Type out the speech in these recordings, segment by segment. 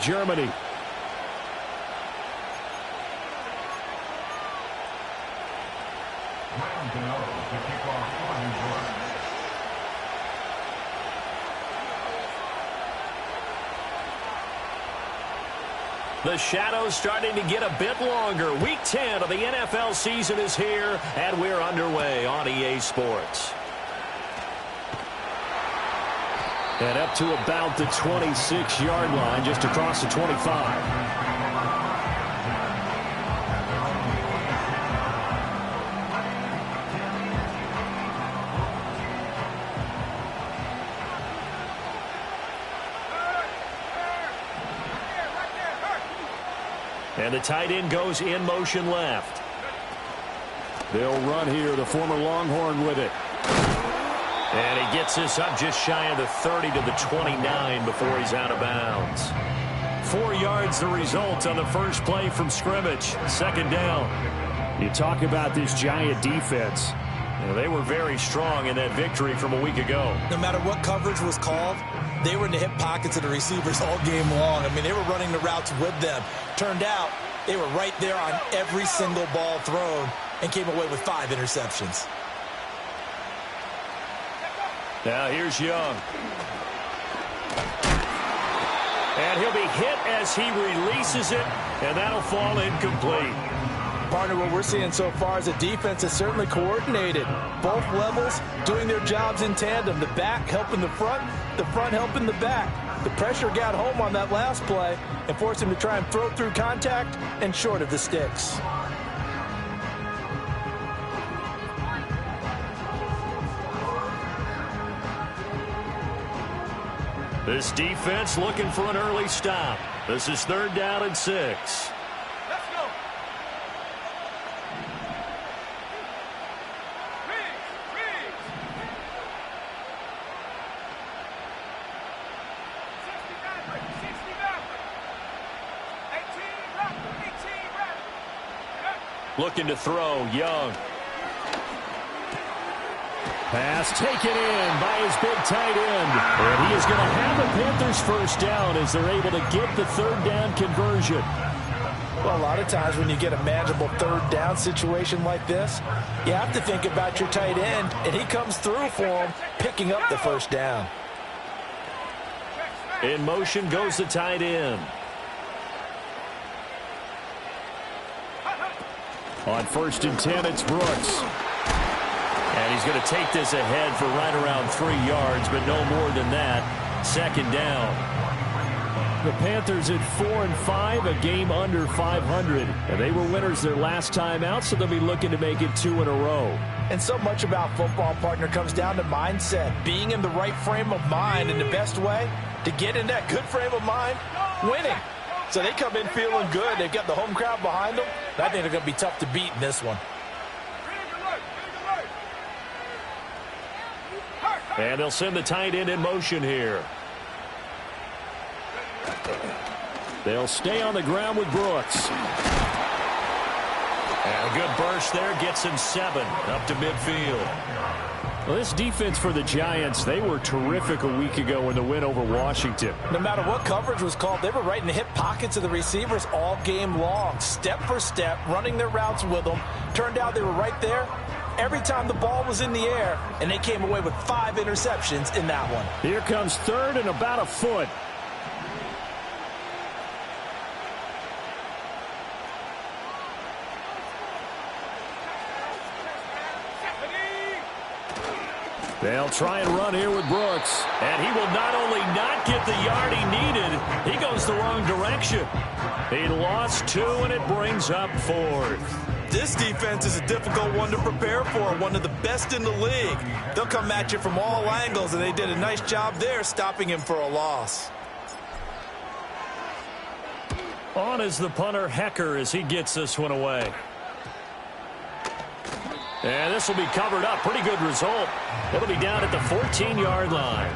Germany. The shadow's starting to get a bit longer. Week 10 of the NFL season is here, and we're underway on EA Sports. And up to about the 26-yard line, just across the 25. And the tight end goes in motion left. They'll run here, the former Longhorn with it. And he gets this up just shy of the 30 to the 29 before he's out of bounds. 4 yards the result on the first play from scrimmage. Second down. You talk about this Giant defense. You know, they were very strong in that victory from a week ago. No matter what coverage was called, they were in the hip pockets of the receivers all game long. I mean, they were running the routes with them. Turned out they were right there on every single ball thrown and came away with 5 interceptions. Now here's Young. And he'll be hit as he releases it, and that'll fall incomplete. Partner, what we're seeing so far is the defense is certainly coordinated. Both levels doing their jobs in tandem. The back helping the front helping the back. The pressure got home on that last play and forced him to try and throw through contact and short of the sticks. This defense looking for an early stop. This is 3rd down and 6. Looking to throw, Young. Pass taken in by his big tight end. And he is going to have the Panthers first down as they're able to get the 3rd down conversion. Well, a lot of times when you get a manageable 3rd down situation like this, you have to think about your tight end, and he comes through for him, picking up the 1st down. In motion goes the tight end. On 1st and 10, it's Brooks. And he's going to take this ahead for right around 3 yards, but no more than that. 2nd down. The Panthers at 4-5, a game under 500. And they were winners their last time out, so they'll be looking to make it 2 in a row. And so much about football, partner, comes down to mindset. Being in the right frame of mind, and the best way to get in that good frame of mind, winning. So they come in feeling good. They've got the home crowd behind them. I think they're going to be tough to beat in this one. And they'll send the tight end in motion here. They'll stay on the ground with Brooks. And a good burst there gets him 7 up to midfield. Well, this defense for the Giants, they were terrific a week ago in the win over Washington. No matter what coverage was called, they were right in the hip pockets of the receivers all game long. Step for step, running their routes with them. Turned out they were right there every time the ball was in the air, and they came away with 5 interceptions in that one. Here comes 3rd and about a foot. They'll try and run here with Brooks. And he will not only not get the yard he needed, he goes the wrong direction. He lost 2, and it brings up 4th. This defense is a difficult one to prepare for, one of the best in the league. They'll come at you from all angles, and they did a nice job there stopping him for a loss. On is the punter, Hecker, as he gets this one away. And this will be covered up. Pretty good result. It'll be down at the 14-yard line.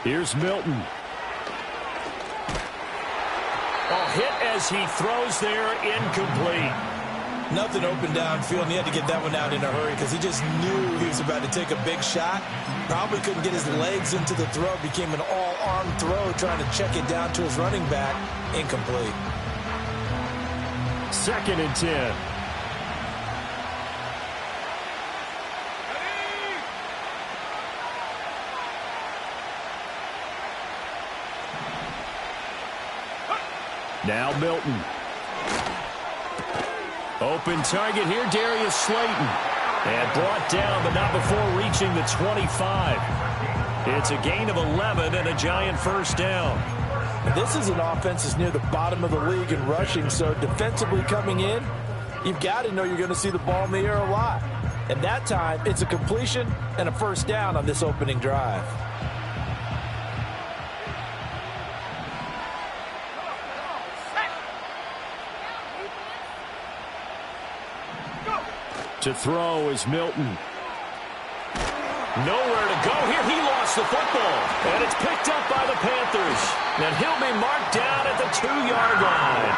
Here's Milton. Oh, hit as he throws there, incomplete. Nothing open downfield, and he had to get that one out in a hurry because he just knew he was about to take a big shot. Probably couldn't get his legs into the throw. Became an all-arm throw, trying to check it down to his running back. Incomplete. 2nd and 10. Now Milton. Open target here, Darius Slayton. And brought down, but not before reaching the 25. It's a gain of 11 and a Giant first down. This is an offense that's near the bottom of the league in rushing, so defensively coming in, you've got to know you're going to see the ball in the air a lot. And that time, it's a completion and a first down on this opening drive. To throw is Milton. Nowhere to go here. He lost the football. And it's picked up by the Panthers. And he'll be marked down at the 2-yard line.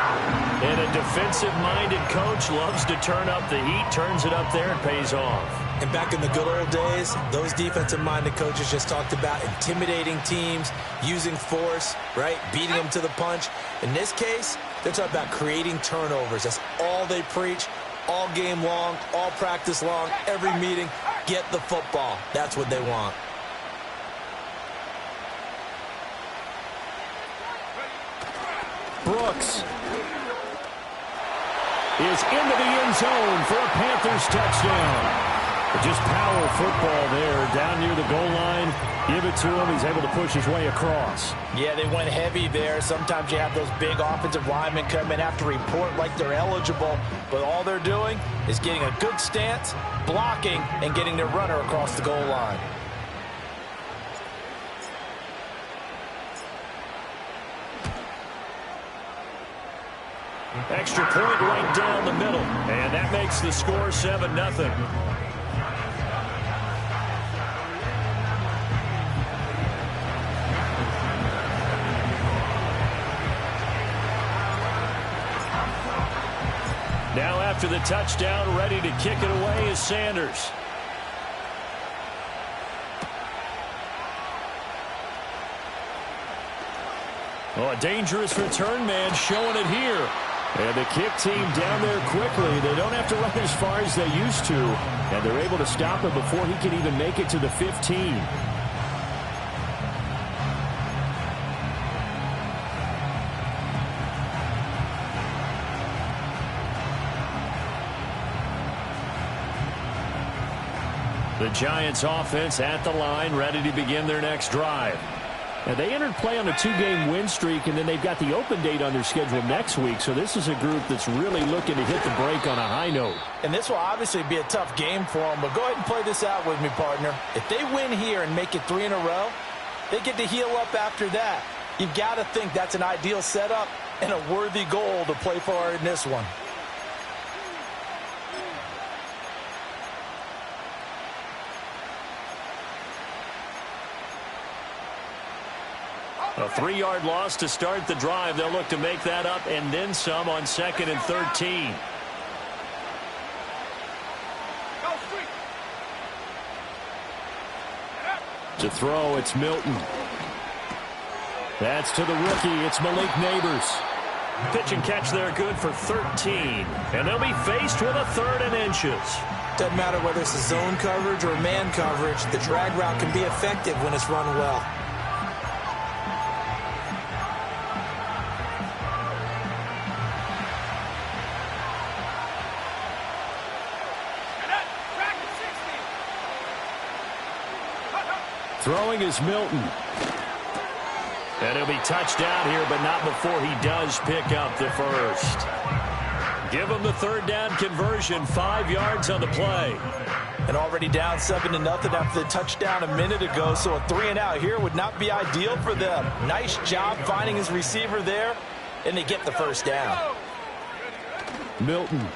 And a defensive-minded coach loves to turn up the heat, turns it up there, and pays off. And back in the good old days, those defensive-minded coaches just talked about intimidating teams, using force, right, beating them to the punch. In this case, they're talking about creating turnovers. That's all they preach. All game long, all practice long, every meeting, get the football. That's what they want. Brooks is into the end zone for a Panthers touchdown. Just power football there, down near the goal line. Give it to him. He's able to push his way across. Yeah, they went heavy there. Sometimes you have those big offensive linemen come in, have to report like they're eligible. But all they're doing is getting a good stance, blocking, and getting their runner across the goal line. Extra point right down the middle. And that makes the score 7-0. Now after the touchdown, ready to kick it away is Sanders. Oh, a dangerous return man showing it here. And the kick team down there quickly. They don't have to run as far as they used to. And they're able to stop him before he can even make it to the 15. The Giants offense at the line, ready to begin their next drive. Now, they entered play on a 2-game win streak, and then they've got the open date on their schedule next week. So this is a group that's really looking to hit the break on a high note. And this will obviously be a tough game for them, but go ahead and play this out with me, partner. If they win here and make it 3 in a row, they get to heal up after that. You've got to think that's an ideal setup and a worthy goal to play for in this one. A 3-yard loss to start the drive. They'll look to make that up and then some on 2nd and 13. To throw, it's Milton. That's to the rookie. It's Malik Neighbors. Pitch and catch there, good for 13. And they'll be faced with a 3rd and inches. Doesn't matter whether it's a zone coverage or man coverage, the drag route can be effective when it's run well. Throwing is Milton. And he'll be touched down here, but not before he does pick up the first. Give him the 3rd down conversion, 5 yards on the play. And already down 7-0 after the touchdown a minute ago, so a 3-and-out here would not be ideal for them. Nice job finding his receiver there, and they get the first down. Milton.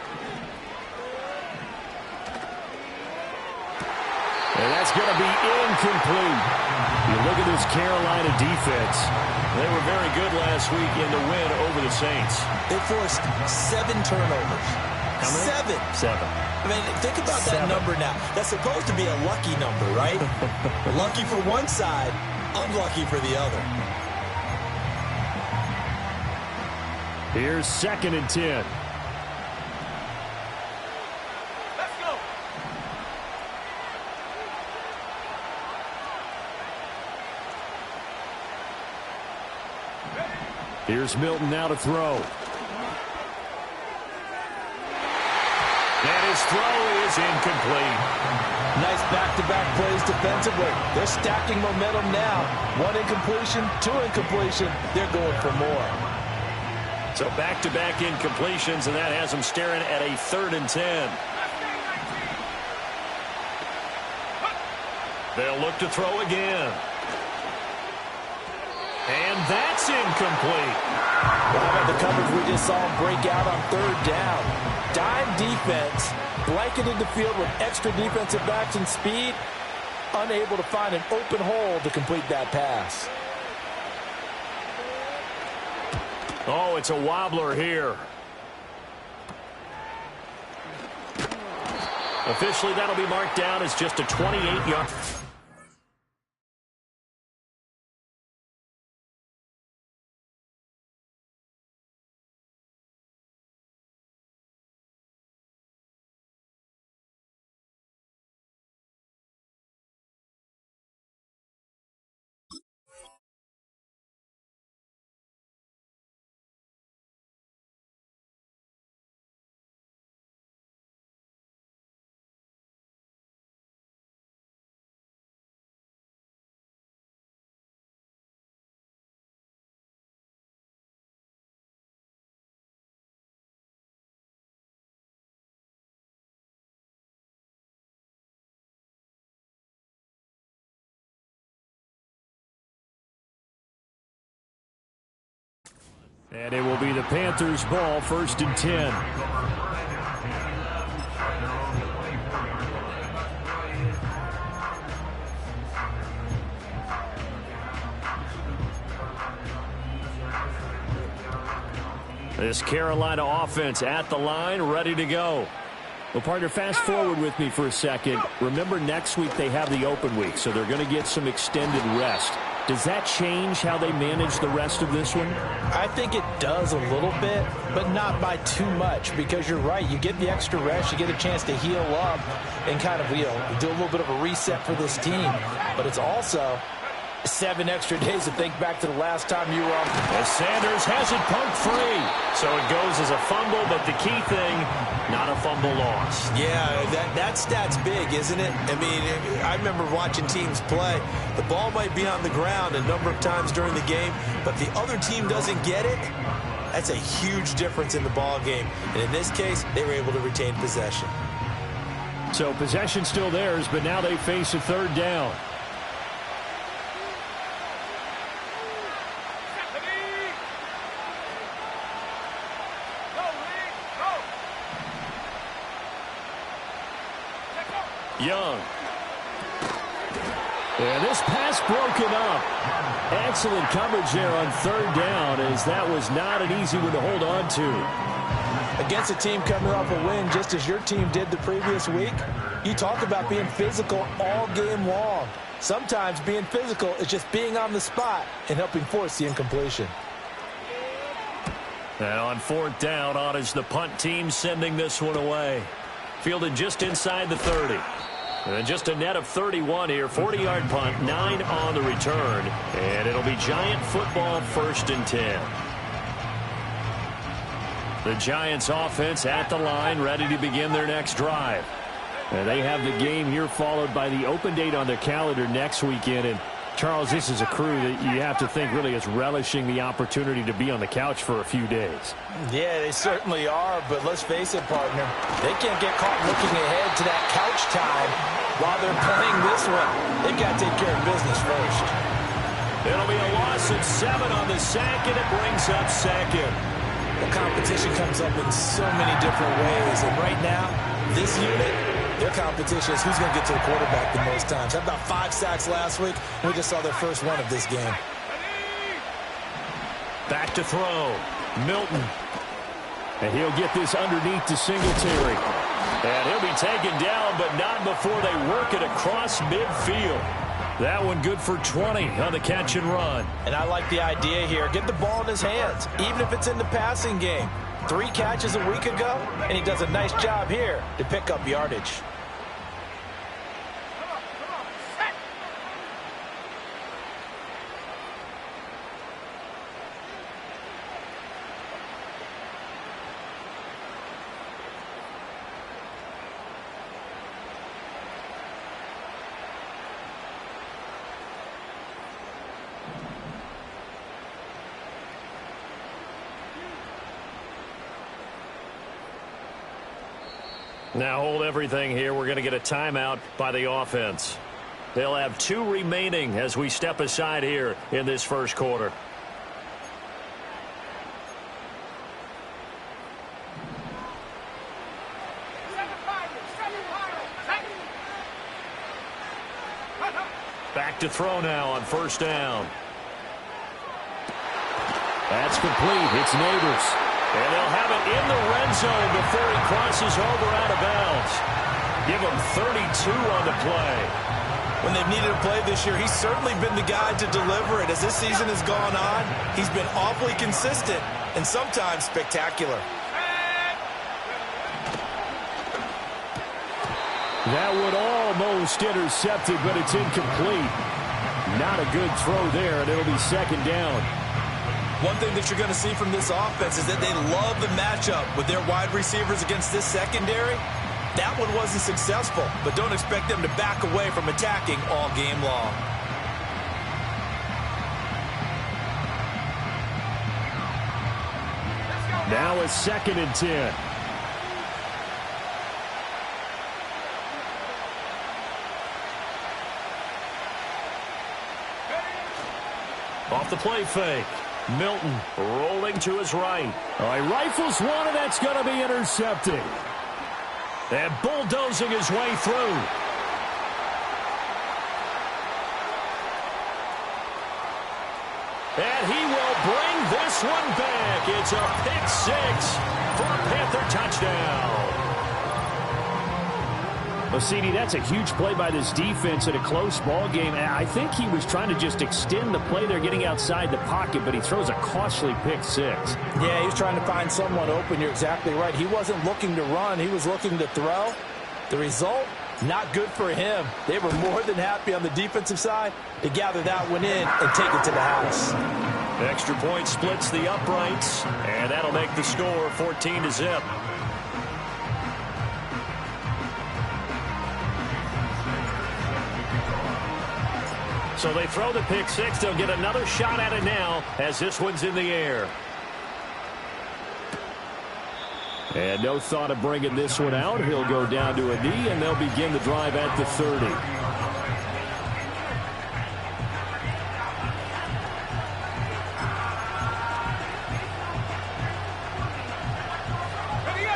And that's going to be incomplete. You look at this Carolina defense. They were very good last week in the win over the Saints. They forced 7 turnovers. How many? 7. I mean, think about that number now. That's supposed to be a lucky number, right? Lucky for one side, unlucky for the other. Here's 2nd and 10. Let's go. Here's Milton now to throw. And his throw is incomplete. Nice back-to-back plays defensively. They're stacking momentum now. 1 incompletion, 2 incompletion. They're going for more. So back-to-back incompletions, and that has them staring at a 3rd and 10. They'll look to throw again. And that's incomplete. Well, how about the coverage we just saw him break out on 3rd down? Dime defense, blanketed the field with extra defensive backs and speed, unable to find an open hole to complete that pass. Oh, it's a wobbler here. Officially, that'll be marked down as just a 28-yard. And it will be the Panthers' ball, 1st and 10. This Carolina offense at the line, ready to go. Well, partner, fast forward with me for a second. Remember, next week they have the open week, so they're going to get some extended rest. Does that change how they manage the rest of this one? I think it does a little bit, but not by too much, because you're right. You get the extra rest, you get a chance to heal up and kind of, do a little bit of a reset for this team. But it's also 7 extra days to think back to the last time you were on. As Sanders has it poked free. So it goes as a fumble, but the key thing, not a fumble loss. Yeah, that stat's big, isn't it? I mean, I remember watching teams play. The ball might be on the ground a number of times during the game, but the other team doesn't get it. That's a huge difference in the ball game. And in this case, they were able to retain possession. So possession still theirs, but now they face a 3rd down. Young. And this pass broken up. Excellent coverage there on 3rd down, as that was not an easy one to hold on to. Against a team coming off a win, just as your team did the previous week, you talk about being physical all game long. Sometimes being physical is just being on the spot and helping force the incompletion. And on 4th down, on is the punt team sending this one away. Fielded just inside the 30. And just a net of 31 here. 40-yard punt, 9 on the return. And it'll be Giant football, 1st and 10. The Giants offense at the line, ready to begin their next drive. And they have the game here followed by the open date on their calendar next weekend. And Charles, this is a crew that you have to think really is relishing the opportunity to be on the couch for a few days. Yeah, they certainly are, but let's face it, partner. They can't get caught looking ahead to that couch time while they're playing this one. They've got to take care of business first. It'll be a loss of 7 on the sack, and it brings up 2nd. The competition comes up in so many different ways, and right now, this unit, Their competition is who's going to get to the quarterback the most times. Had about 5 sacks last week, and we just saw their first one of this game. Back to throw. Milton. And he'll get this underneath to Singletary. And he'll be taken down, but not before they work it across midfield. That one good for 20 on the catch and run. And I like the idea here. Get the ball in his hands, even if it's in the passing game. 3 catches a week ago, and he does a nice job here to pick up yardage. Now hold everything here. We're going to get a timeout by the offense. They'll have 2 remaining as we step aside here in this first quarter. Back to throw now on first down. That's complete. It's Neighbors. And they'll have it in the red zone before he crosses over out of bounds. Give him 32 on the play. When they've needed a play this year, he's certainly been the guy to deliver it. As this season has gone on, he's been awfully consistent and sometimes spectacular. That would almost intercepted, but it's incomplete. Not a good throw there, and it'll be second down. One thing that you're going to see from this offense is that they love the matchup with their wide receivers against this secondary. That one wasn't successful, but don't expect them to back away from attacking all game long. Now it's 2nd and 10. Off the play fake. Milton rolling to his right. All right, rifles one, and that's going to be intercepted. And bulldozing his way through. And he will bring this one back. It's a pick 6 for a Panther touchdown. Well, CD, that's a huge play by this defense in a close ball game. I think he was trying to just extend the play there, getting outside the pocket, but he throws a costly pick 6. Yeah, he was trying to find someone open. You're exactly right. He wasn't looking to run. He was looking to throw. The result, not good for him. They were more than happy on the defensive side to gather that one in and take it to the house. Extra point splits the uprights, and that'll make the score 14-0. So they throw the pick 6. They'll get another shot at it now as this one's in the air. And no thought of bringing this one out. He'll go down to a knee, and they'll begin the drive at the 30.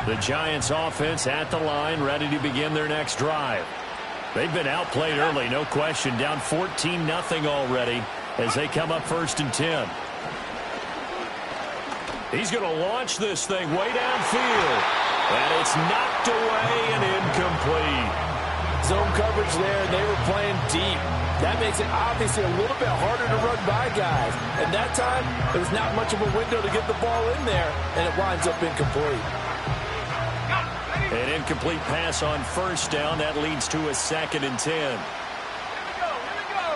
The Giants offense at the line, ready to begin their next drive. They've been outplayed early, no question. Down 14-0 already as they come up 1st and 10. He's going to launch this thing way downfield. And it's knocked away and incomplete. Zone coverage there, and they were playing deep. That makes it obviously a little bit harder to run by guys. And that time, there was not much of a window to get the ball in there, and it winds up incomplete. An incomplete pass on first down. That leads to a 2nd and 10. Here we go.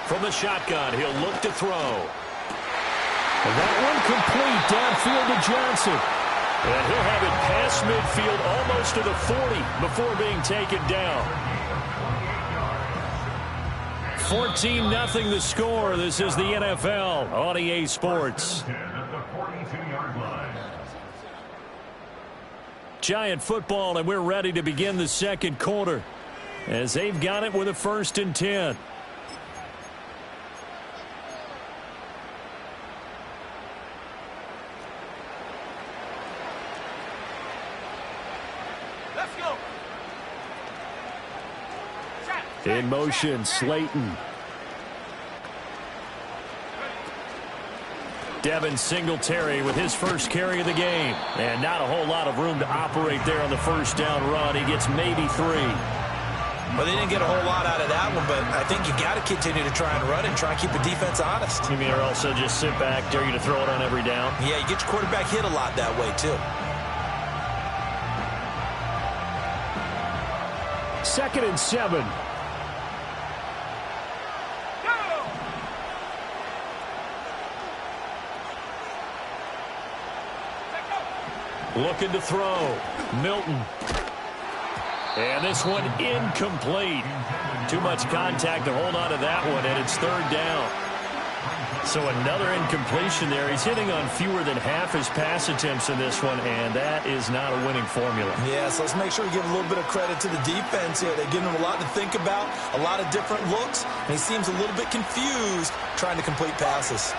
From the shotgun, he'll look to throw. And that one complete downfield to Johnson. And he'll have it past midfield almost to the 40 before being taken down. 14-0 the score. This is the NFL on EA Sports. Giant football, and we're ready to begin the second quarter as they've got it with a 1st and 10. Let's go. In motion, Slayton. Devin Singletary with his first carry of the game. And not a whole lot of room to operate there on the first down run. He gets maybe 3. Well, they didn't get a whole lot out of that one, but I think you got to continue to try and run and try and keep the defense honest. You mean or also just sit back, dare you to throw it on every down? Yeah, you get your quarterback hit a lot that way, too. 2nd and 7. Looking to throw. Milton. And this one incomplete. Too much contact to hold on to that one, and it's 3rd down. So another incompletion there. He's hitting on fewer than half his pass attempts in this one, and that is not a winning formula. Yeah, so let's make sure we give a little bit of credit to the defense here. They give him a lot to think about, a lot of different looks, and he seems a little bit confused trying to complete passes.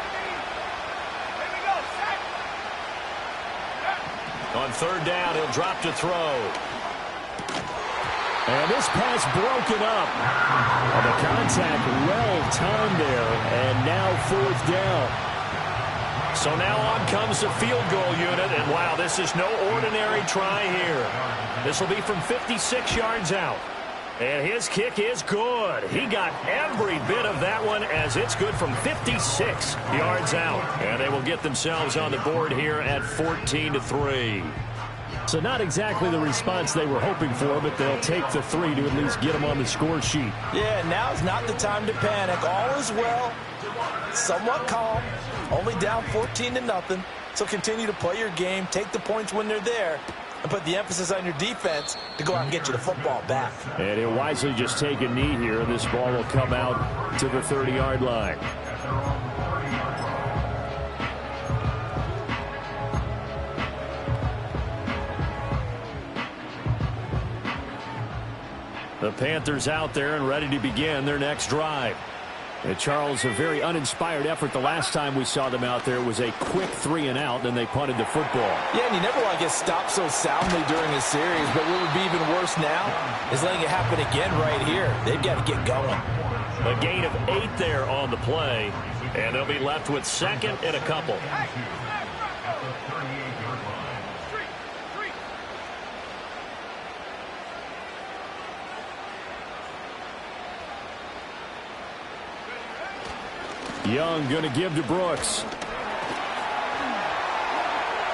On 3rd down, he'll drop to throw. And this pass broken up. And the contact well-timed there. And now 4th down. So now on comes the field goal unit. And wow, this is no ordinary try here. This will be from 56 yards out. And his kick is good. He got every bit of that one as it's good from 56 yards out. And they will get themselves on the board here at 14-3. So not exactly the response they were hoping for, but they'll take the 3 to at least get them on the score sheet. Yeah, now's not the time to panic. All is well. Somewhat calm. Only down 14-0. So continue to play your game, take the points when they're there, and put the emphasis on your defense to go out and get you the football back. And he'll wisely just take a knee here, and this ball will come out to the 30-yard line. The Panthers out there and ready to begin their next drive. And Charles, a very uninspired effort the last time we saw them out there. It was a quick 3-and-out, and they punted the football. Yeah, and you never want to get stopped so soundly during a series, but what would be even worse now is letting it happen again right here. They've got to get going. A gain of 8 there on the play, and they'll be left with 2nd and a couple. Young going to give to Brooks.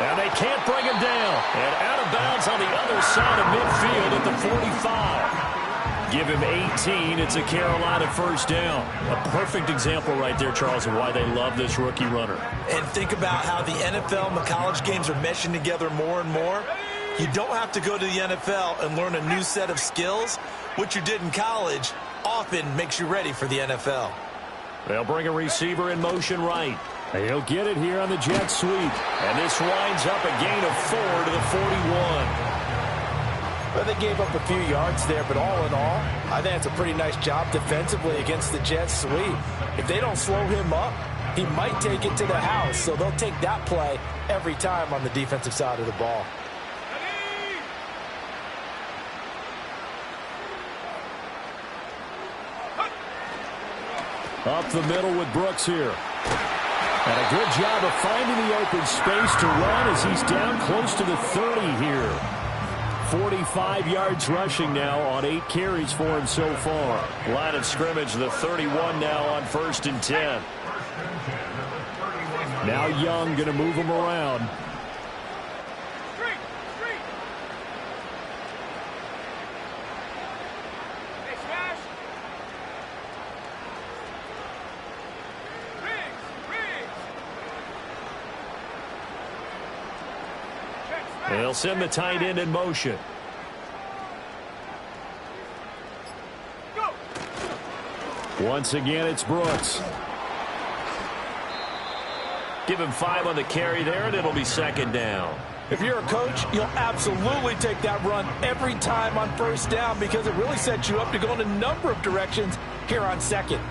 And they can't bring him down. And out of bounds on the other side of midfield at the 45. Give him 18. It's a Carolina 1st down. A perfect example right there, Charles, of why they love this rookie runner. And think about how the NFL and the college games are meshing together more and more. You don't have to go to the NFL and learn a new set of skills. What you did in college often makes you ready for the NFL. They'll bring a receiver in motion right. He'll get it here on the jet sweep. And this winds up a gain of 4 to the 41. Well, they gave up a few yards there, but all in all, I think it's a pretty nice job defensively against the jet sweep. If they don't slow him up, he might take it to the house. So they'll take that play every time on the defensive side of the ball. Up the middle with Brooks here. And a good job of finding the open space to run as he's down close to the 30 here. 45 yards rushing now on 8 carries for him so far. Line of scrimmage, the 31 now on 1st and 10. Now Young going to move him around. They'll send the tight end in motion. Once again, it's Brooks. Give him 5 on the carry there, and it'll be 2nd down. If you're a coach, you'll absolutely take that run every time on 1st down because it really sets you up to go in a number of directions here on 2nd.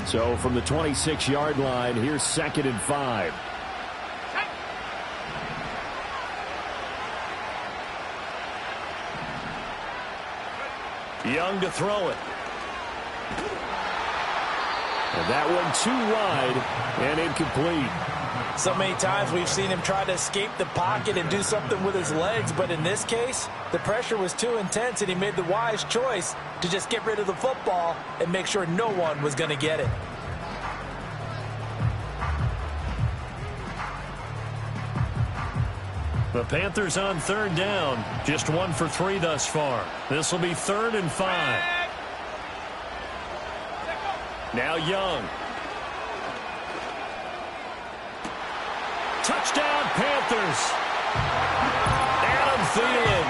So from the 26-yard line, here's 2nd and 5. Young to throw it. And that one too wide and incomplete. So many times we've seen him try to escape the pocket and do something with his legs, but in this case, the pressure was too intense and he made the wise choice to just get rid of the football and make sure no one was going to get it. The Panthers on third down, just 1 for 3 thus far. This will be 3rd and 5. Now Young. Touchdown, Panthers. Adam Thielen,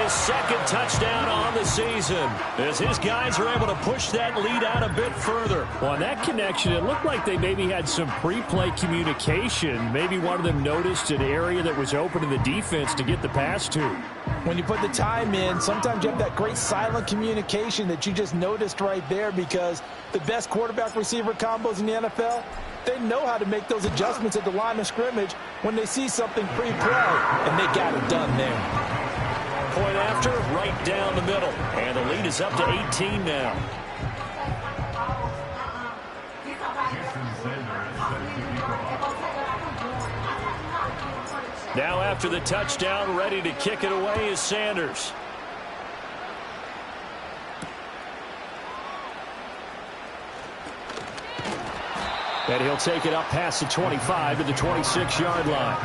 his 2nd touchdown on the season, as his guys are able to push that lead out a bit further. Well, on that connection, it looked like they maybe had some pre-play communication. Maybe one of them noticed an area that was open in the defense to get the pass to. When you put the time in, sometimes you have that great silent communication that you just noticed right there, because the best quarterback-receiver combos in the NFL, they know how to make those adjustments at the line of scrimmage when they see something pre-play, and they got it done there. Point after, right down the middle. And the lead is up to 18 now. Now after the touchdown, ready to kick it away is Sanders. And he'll take it up past the 25 to the 26-yard line.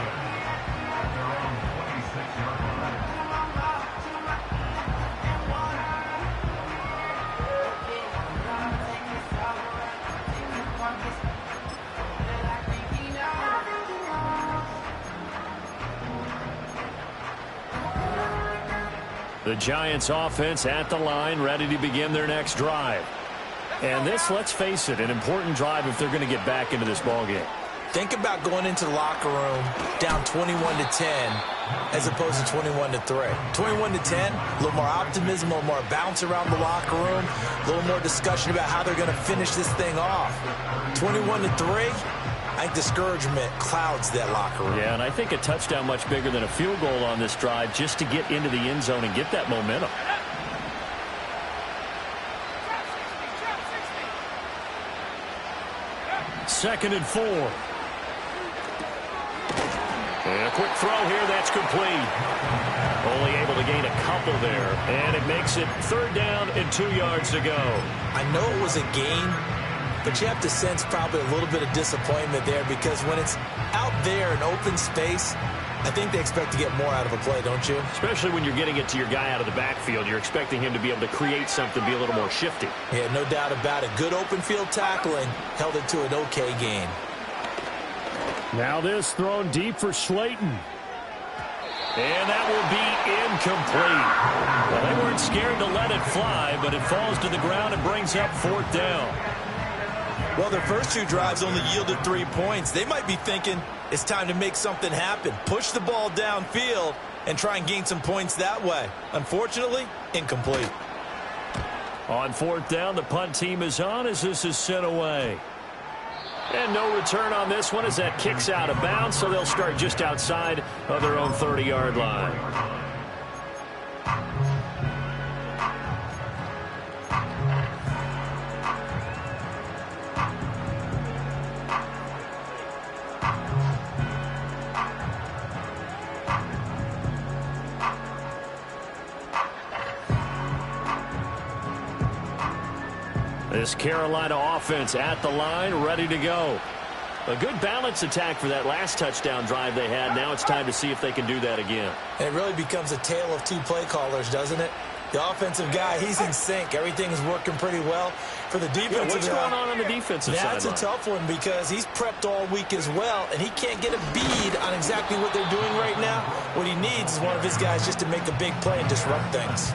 The Giants offense at the line, ready to begin their next drive. And this, let's face it, an important drive if they're going to get back into this ballgame. Think about going into the locker room down 21-10 as opposed to 21-3. 21-10, a little more optimism, a little more bounce around the locker room, a little more discussion about how they're going to finish this thing off. 21-3, I think discouragement clouds that locker room. Yeah, and I think a touchdown much bigger than a field goal on this drive just to get into the end zone and get that momentum. Second and 4. And a quick throw here, that's complete. Only able to gain a couple there. And it makes it 3rd down and 2 yards to go. I know it was a gain, but you have to sense probably a little bit of disappointment there, because when it's out there in open space, I think they expect to get more out of a play, don't you? Especially when you're getting it to your guy out of the backfield. You're expecting him to be able to create something, be a little more shifty. Yeah, no doubt about it. Good open field tackling held it to an okay gain. Now this thrown deep for Slayton. And that will be incomplete. Well, they weren't scared to let it fly, but it falls to the ground and brings up 4th down. Well, their first 2 drives only yielded 3 points. They might be thinking it's time to make something happen. Push the ball downfield and try and gain some points that way. Unfortunately, incomplete. On 4th down, the punt team is on as this is sent away. And no return on this one as that kicks out of bounds, so they'll start just outside of their own 30-yard line. This Carolina offense at the line, ready to go. A good balance attack for that last touchdown drive they had. Now it's time to see if they can do that again. And it really becomes a tale of 2 play callers, doesn't it? The offensive guy, he's in sync. Everything's working pretty well. For the defensive what's going on the defensive side? That's a tough one, because he's prepped all week as well, and he can't get a bead on exactly what they're doing right now. What he needs is one of his guys just to make a big play and disrupt things.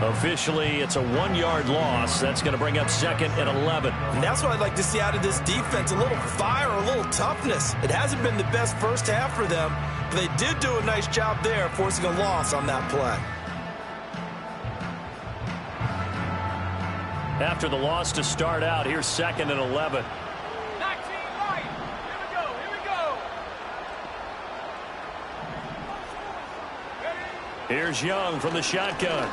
Officially, it's a 1-yard loss. That's going to bring up 2nd and 11. And that's what I'd like to see out of this defense, a little fire, a little toughness. It hasn't been the best first half for them, but they did do a nice job there, forcing a loss on that play. After the loss to start out, here's 2nd and 11. 19 right. Here we go. Here's Young from the shotgun.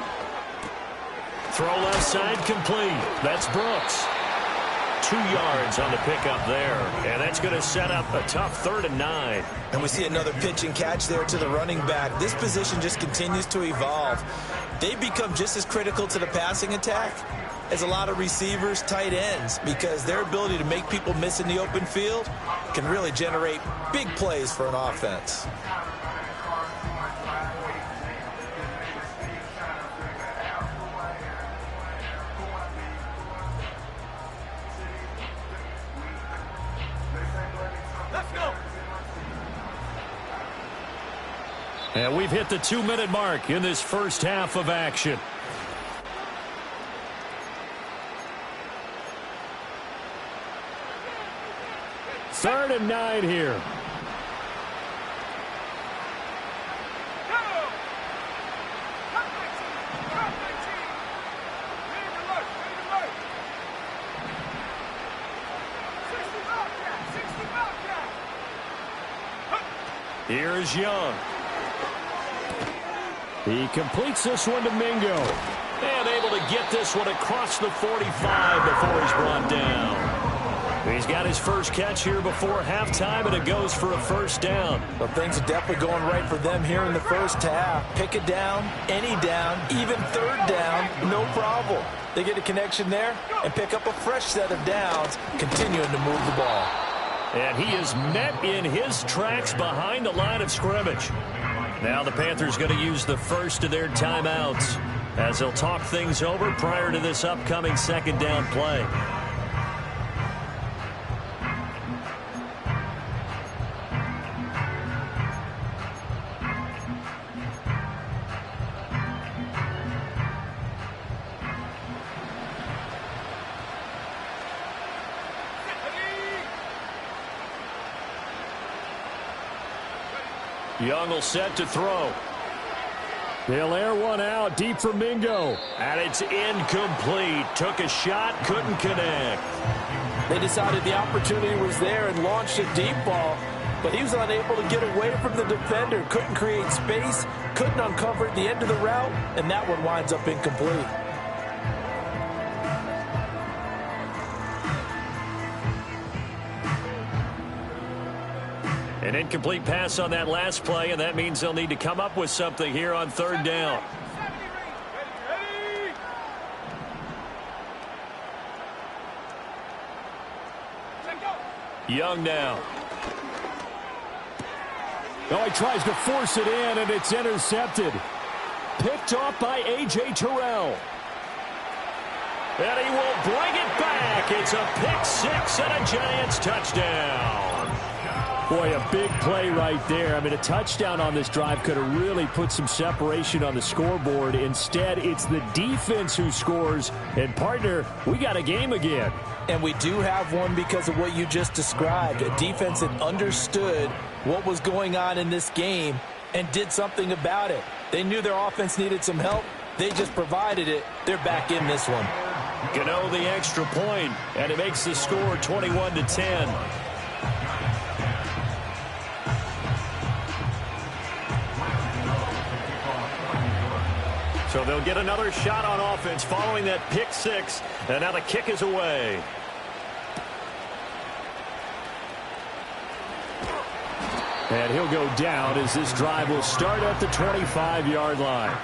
Throw left side complete. That's Brooks. 2 yards on the pickup there. And that's going to set up a tough 3rd and 9. And we see another pitch and catch there to the running back. This position just continues to evolve. They become just as critical to the passing attack as a lot of receivers, tight ends, because their ability to make people miss in the open field can really generate big plays for an offense. And we've hit the 2-minute mark in this first half of action. Third and 9 here. Here's Young. He completes this one to Mingo. And able to get this one across the 45 before he's brought down. He's got his first catch here before halftime, and it goes for a first down. Well, things are definitely going right for them here in the first half. Pick a down, any down, even 3rd down, no problem. They get a connection there and pick up a fresh set of downs, continuing to move the ball. And he is met in his tracks behind the line of scrimmage. Now the Panthers going to use the first of their timeouts as they'll talk things over prior to this upcoming 2nd down play. Young will set to throw. They'll air one out deep for Mingo. And it's incomplete. Took a shot, couldn't connect. They decided the opportunity was there and launched a deep ball, but he was unable to get away from the defender. Couldn't create space, couldn't uncover the end of the route, and that one winds up incomplete. An incomplete pass on that last play, and that means they'll need to come up with something here on 3rd down. Young now. Oh, he tries to force it in, and it's intercepted. Picked off by A.J. Terrell. And he will bring it back. It's a pick 6 and a Giants touchdown. Boy, a big play right there. I mean, a touchdown on this drive could have really put some separation on the scoreboard. Instead, it's the defense who scores. And, partner, we got a game again. And we do have one because of what you just described. A defense that understood what was going on in this game and did something about it. They knew their offense needed some help. They just provided it. They're back in this one. Gano the extra point, and it makes the score 21-10. So they'll get another shot on offense following that pick 6, and now the kick is away. And he'll go down as this drive will start at the 25-yard line.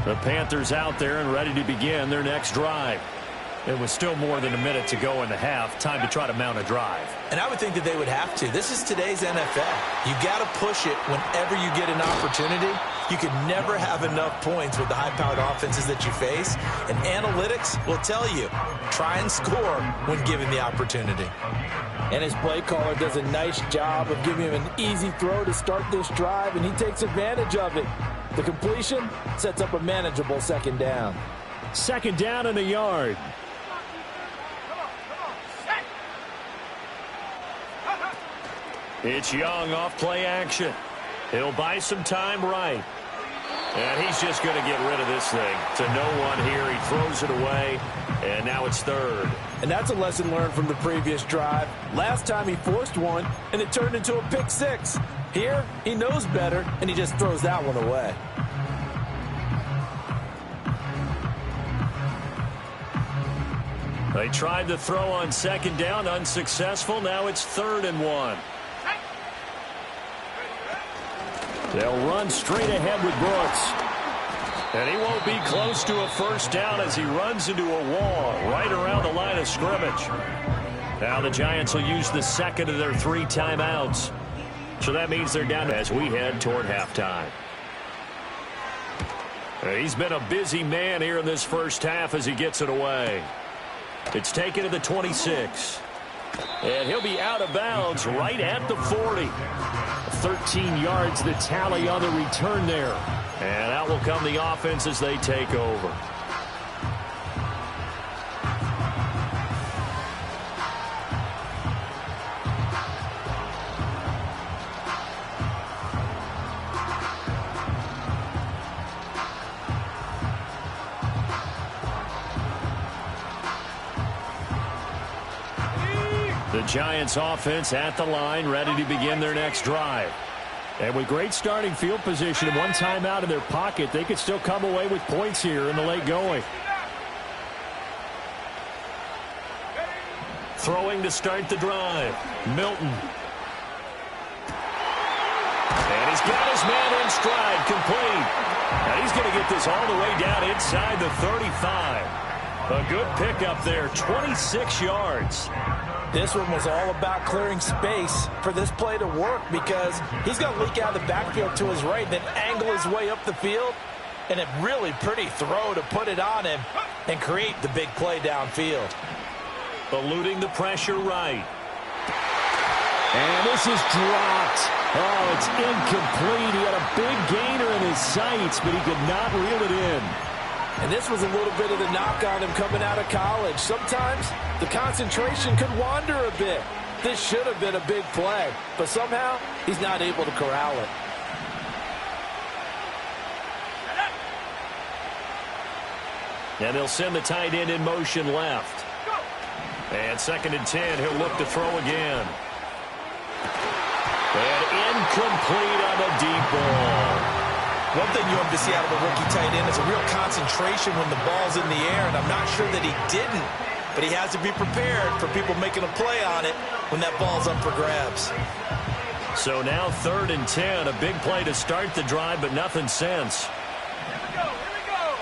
The Panthers out there and ready to begin their next drive. It was still more than a minute to go in the half. Time to try to mount a drive. And I would think that they would have to. This is today's NFL. You got to push it whenever you get an opportunity. You can never have enough points with the high-powered offenses that you face. And analytics will tell you, try and score when given the opportunity. And his play caller does a nice job of giving him an easy throw to start this drive, and he takes advantage of it. The completion sets up a manageable 2nd down. 2nd down and a yard. It's Young off play action. He'll buy some time right. And he's just going to get rid of this thing. To no one here. He throws it away, and now it's third. And that's a lesson learned from the previous drive. Last time he forced one, and it turned into a pick six. Here, he knows better, and he just throws that one away. They tried to throw on second down, unsuccessful. Now it's 3rd and 1. They'll run straight ahead with Brooks. And he won't be close to a first down as he runs into a wall right around the line of scrimmage. Now the Giants will use the second of their 3 timeouts. So that means they're down as we head toward halftime. He's been a busy man here in this first half as he gets it away. It's taken to the 26. And he'll be out of bounds right at the 40. 13 yards the tally on the return there. And out will come the offense as they take over. The Giants offense at the line, ready to begin their next drive. And with great starting field position and one timeout in their pocket, they could still come away with points here in the late going. Throwing to start the drive. Milton. And he's got his man in stride, complete. And he's going to get this all the way down inside the 35. A good pickup there, 26 yards. This one was all about clearing space for this play to work because he's going to leak out of the backfield to his right, then angle his way up the field, and a really pretty throw to put it on him and create the big play downfield. Eluding the pressure right. And this is dropped. Oh, it's incomplete. He had a big gainer in his sights, but he could not reel it in. And this was a little bit of the knock on him coming out of college. Sometimes the concentration could wander a bit. This should have been a big play, but somehow he's not able to corral it. And they'll send the tight end in motion left. And 2nd and 10, he'll look to throw again. And incomplete on the deep ball. One thing you have to see out of a rookie tight end is a real concentration when the ball's in the air, and I'm not sure that he didn't, but he has to be prepared for people making a play on it when that ball's up for grabs. So now 3rd and 10, a big play to start the drive, but nothing since. Here we go.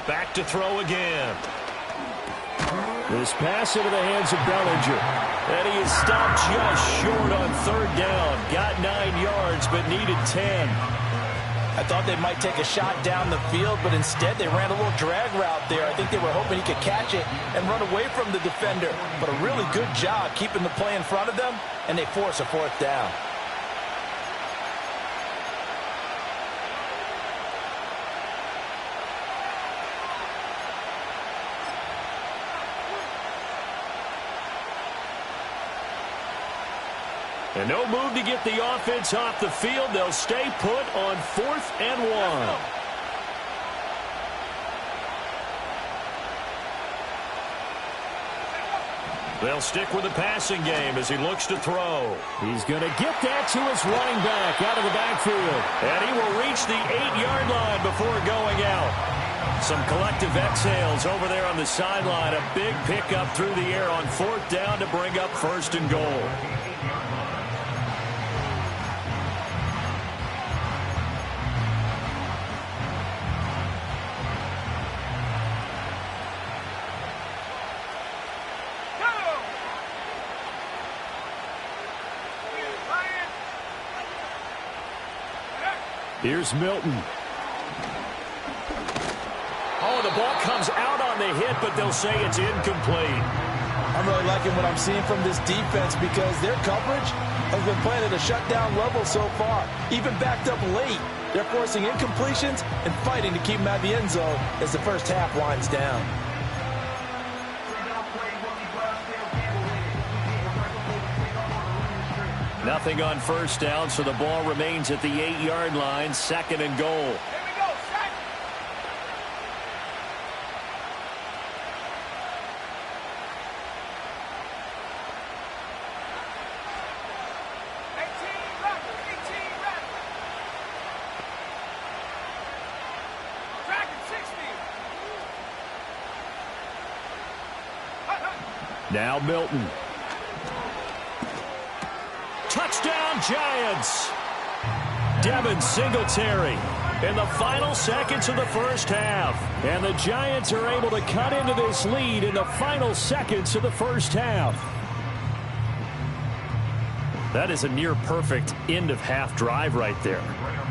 Back to throw again. This pass into the hands of Bellinger. And he is stopped just short on 3rd down. Got 9 yards, but needed 10. I thought they might take a shot down the field, but instead they ran a little drag route there. I think they were hoping he could catch it and run away from the defender. But a really good job keeping the play in front of them, and they force a 4th down. And no move to get the offense off the field. They'll stay put on 4th and 1. They'll stick with the passing game as he looks to throw. He's going to get that to his running back out of the backfield. And he will reach the 8-yard line before going out. Some collective exhales over there on the sideline. A big pickup through the air on 4th down to bring up 1st and goal. Here's Milton. Oh, the ball comes out on the hit, but they'll say it's incomplete. I'm really liking what I'm seeing from this defense because their coverage has been playing at a shutdown level so far. Even backed up late, they're forcing incompletions and fighting to keep them out of the end zone as the first half winds down. Nothing on first down, so the ball remains at the 8-yard line, 2nd and goal. Here we go, set. Now Milton. Touchdown, Giants! Devin Singletary in the final seconds of the first half. And the Giants are able to cut into this lead in the final seconds of the first half. That is a near-perfect end-of-half drive right there.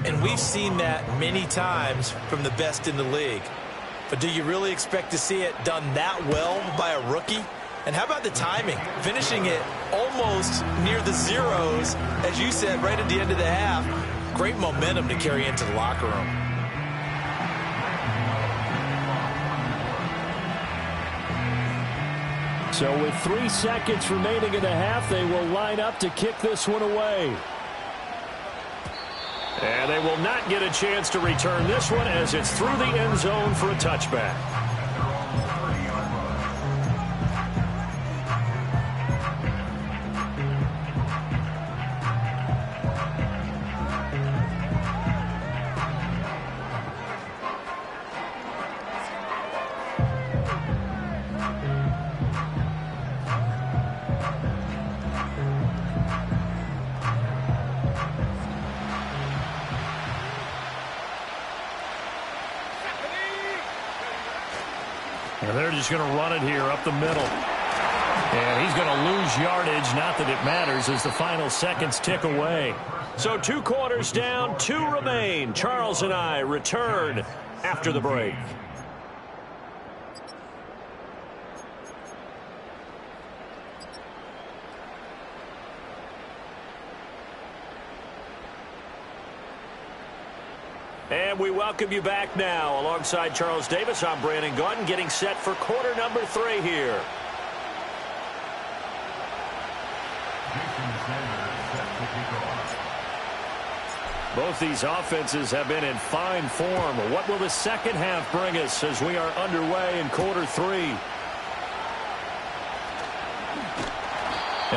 And we've seen that many times from the best in the league. But do you really expect to see it done that well by a rookie? And how about the timing? Finishing it almost near the zeros, as you said, right at the end of the half. Great momentum to carry into the locker room. So with 3 seconds remaining in the half, they will line up to kick this one away. And they will not get a chance to return this one as it's through the end zone for a touchback. And they're just going to run it here up the middle. And he's going to lose yardage. Not that it matters as the final seconds tick away. So 2 quarters down, 2 remain. Charles and I return after the break. And we welcome you back now. Alongside Charles Davis, I'm Brandon Gaudin, getting set for quarter number 3 here. Both these offenses have been in fine form. What will the second half bring us as we are underway in quarter 3?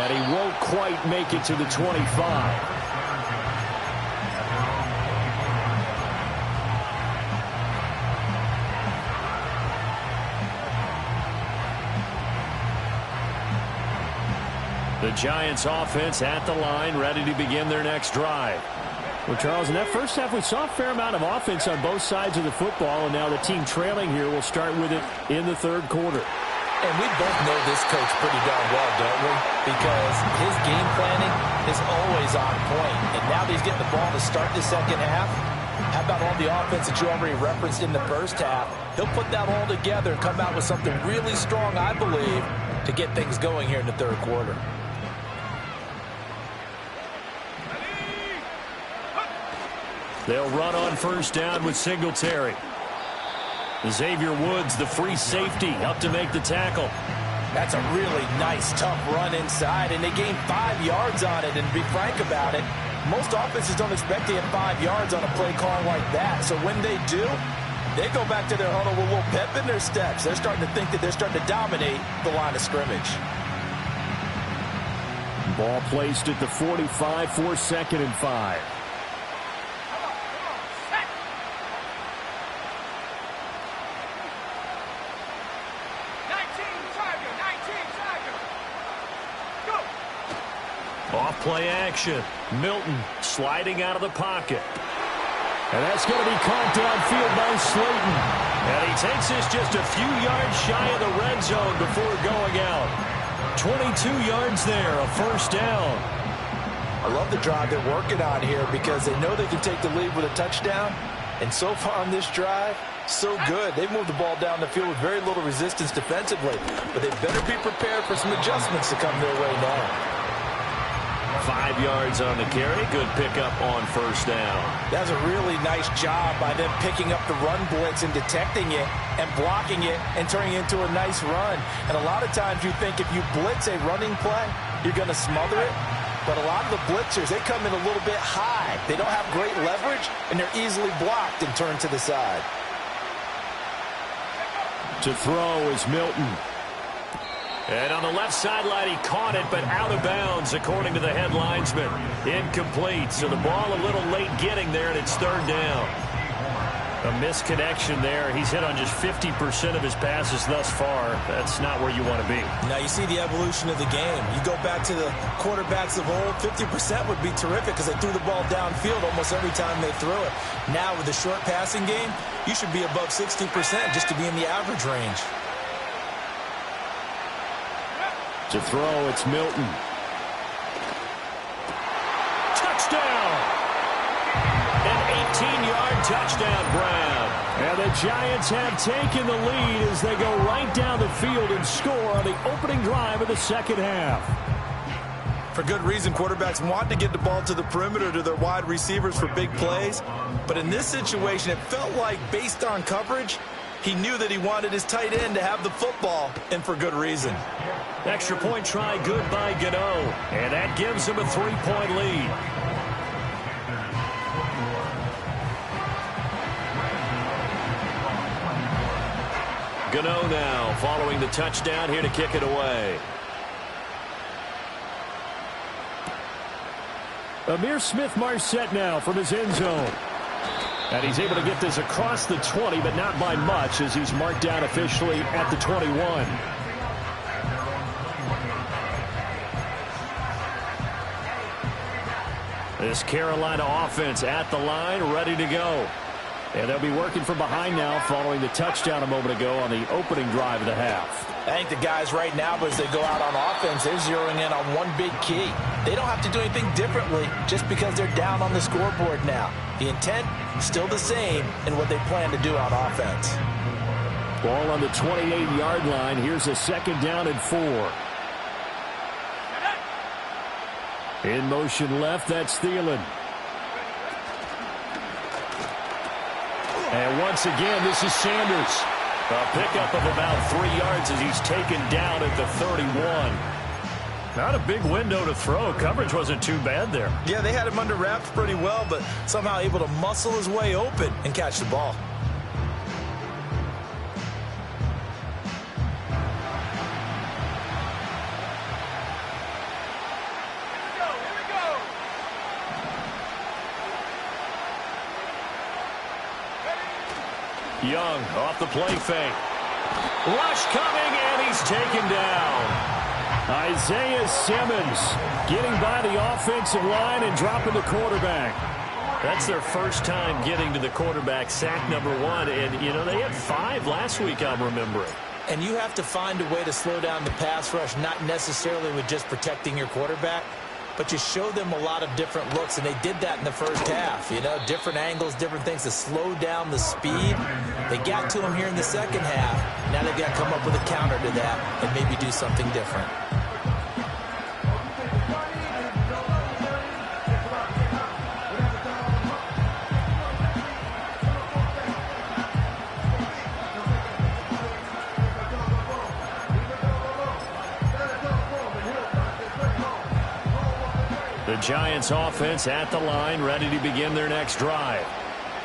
And he won't quite make it to the 25. The Giants offense at the line, ready to begin their next drive. Well, Charles, in that first half, we saw a fair amount of offense on both sides of the football, and now the team trailing here will start with it in the third quarter. And we both know this coach pretty darn well, don't we? Because his game planning is always on point. And now that he's getting the ball to start the second half, how about all the offense that you already referenced in the first half? He'll put that all together and come out with something really strong, I believe, to get things going here in the third quarter. They'll run on first down with Singletary. Xavier Woods, the free safety, up to make the tackle. That's a really nice, tough run inside, and they gained 5 yards on it. And to be frank about it, most offenses don't expect to get 5 yards on a play call like that. So when they do, they go back to their huddle with a little pep in their steps. They're starting to think that they're starting to dominate the line of scrimmage. Ball placed at the 45 for 2nd and 5. Off-play action. Milton sliding out of the pocket. And that's going to be caught downfield by Slayton. And he takes this just a few yards shy of the red zone before going out. 22 yards there, a first down. I love the drive they're working on here because they know they can take the lead with a touchdown. And so far on this drive, so good. They've moved the ball down the field with very little resistance defensively. But they better be prepared for some adjustments to come their way now. 5 yards on the carry. Good pickup on first down. That's a really nice job by them picking up the run blitz and detecting it and blocking it and turning it into a nice run. And a lot of times you think if you blitz a running play, you're going to smother it. but a lot of the blitzers, they come in a little bit high. They don't have great leverage, and they're easily blocked and turned to the side. To throw is Milton. And on the left sideline, he caught it, but out of bounds, according to the head linesman. Incomplete, so the ball a little late getting there, and it's third down. A misconnection there. He's hit on just 50% of his passes thus far. That's not where you want to be. Now you see the evolution of the game. You go back to the quarterbacks of old, 50% would be terrific because they threw the ball downfield almost every time they threw it. Now with the short passing game, you should be above 60% just to be in the average range. To throw, it's Milton. Touchdown! An 18-yard touchdown, Brown. And the Giants have taken the lead as they go right down the field and score on the opening drive of the second half. For good reason, quarterbacks want to get the ball to the perimeter to their wide receivers for big plays. But in this situation, it felt like based on coverage, he knew that he wanted his tight end to have the football, and for good reason. Extra point try good by Gano, and that gives him a 3-point lead. Gano now following the touchdown here to kick it away. Amir Smith-Marset now from his end zone. And he's able to get this across the 20, but not by much as he's marked down officially at the 21. This Carolina offense at the line, ready to go. And they'll be working from behind now following the touchdown a moment ago on the opening drive of the half. I think the guys right now, as they go out on offense, they're zeroing in on one big key. They don't have to do anything differently just because they're down on the scoreboard now. The intent is still the same in what they plan to do on offense. Ball on the 28-yard line. Here's a second down and 4. In motion left, that's Thielen. And once again, this is Sanders. A pickup of about 3 yards as he's taken down at the 31. Not a big window to throw. Coverage wasn't too bad there. Yeah, they had him under wraps pretty well, but somehow able to muscle his way open and catch the ball. Young off the play fake. Rush coming, and he's taken down. Isaiah Simmons getting by the offensive line and dropping the quarterback. That's their first time getting to the quarterback, sack number 1. And, you know, they had 5 last week, I'm remembering. And you have to find a way to slow down the pass rush, not necessarily with just protecting your quarterback, but you show them a lot of different looks, and they did that in the first half. You know, different angles, different things to slow down the speed. They got to him here in the second half. Now they've got to come up with a counter to that and maybe do something different. The Giants offense at the line, ready to begin their next drive.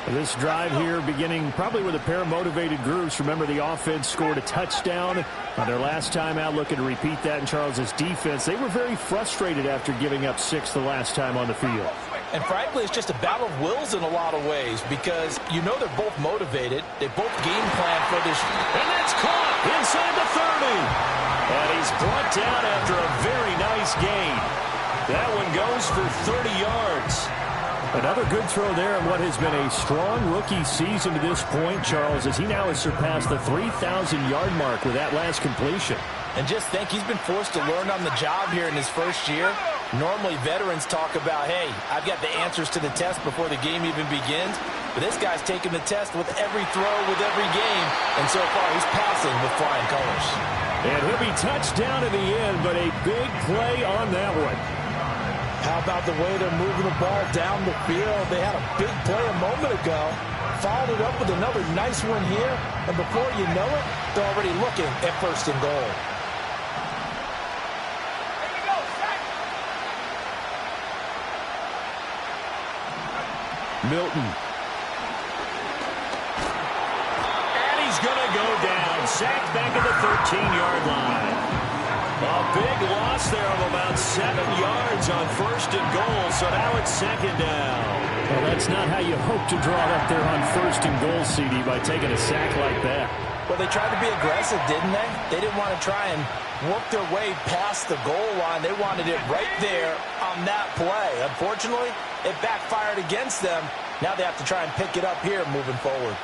This drive here beginning probably with a pair of motivated groups. Remember, the offense scored a touchdown on their last time out, looking to repeat that in Charles's defense. They were very frustrated after giving up 6 the last time on the field. And frankly, it's just a battle of wills in a lot of ways because you know they're both motivated. They both game plan for this. And that's caught inside the 30. And he's brought down after a very nice gain. That one goes for 30 yards. Another good throw there in what has been a strong rookie season to this point, Charles, as he now has surpassed the 3,000-yard mark with that last completion. And just think, he's been forced to learn on the job here in his first year. Normally, veterans talk about, hey, I've got the answers to the test before the game even begins. But this guy's taking the test with every throw, with every game. And so far, he's passing with flying colors. And he'll be touched down in the end, but a big play on that one. How about the way they're moving the ball down the field? They had a big play a moment ago. Followed it up with another nice one here. And before you know it, they're already looking at 1st and goal. Milton. And he's going to go down. Sacked back at the 13-yard line. A big loss there of about 7 yards on 1st and goal, so now it's 2nd down. Well, that's not how you hope to draw it up there on 1st and goal, CD, by taking a sack like that. Well, they tried to be aggressive, didn't they? They didn't want to try and work their way past the goal line. They wanted it right there on that play. Unfortunately, it backfired against them. Now they have to try and pick it up here moving forward.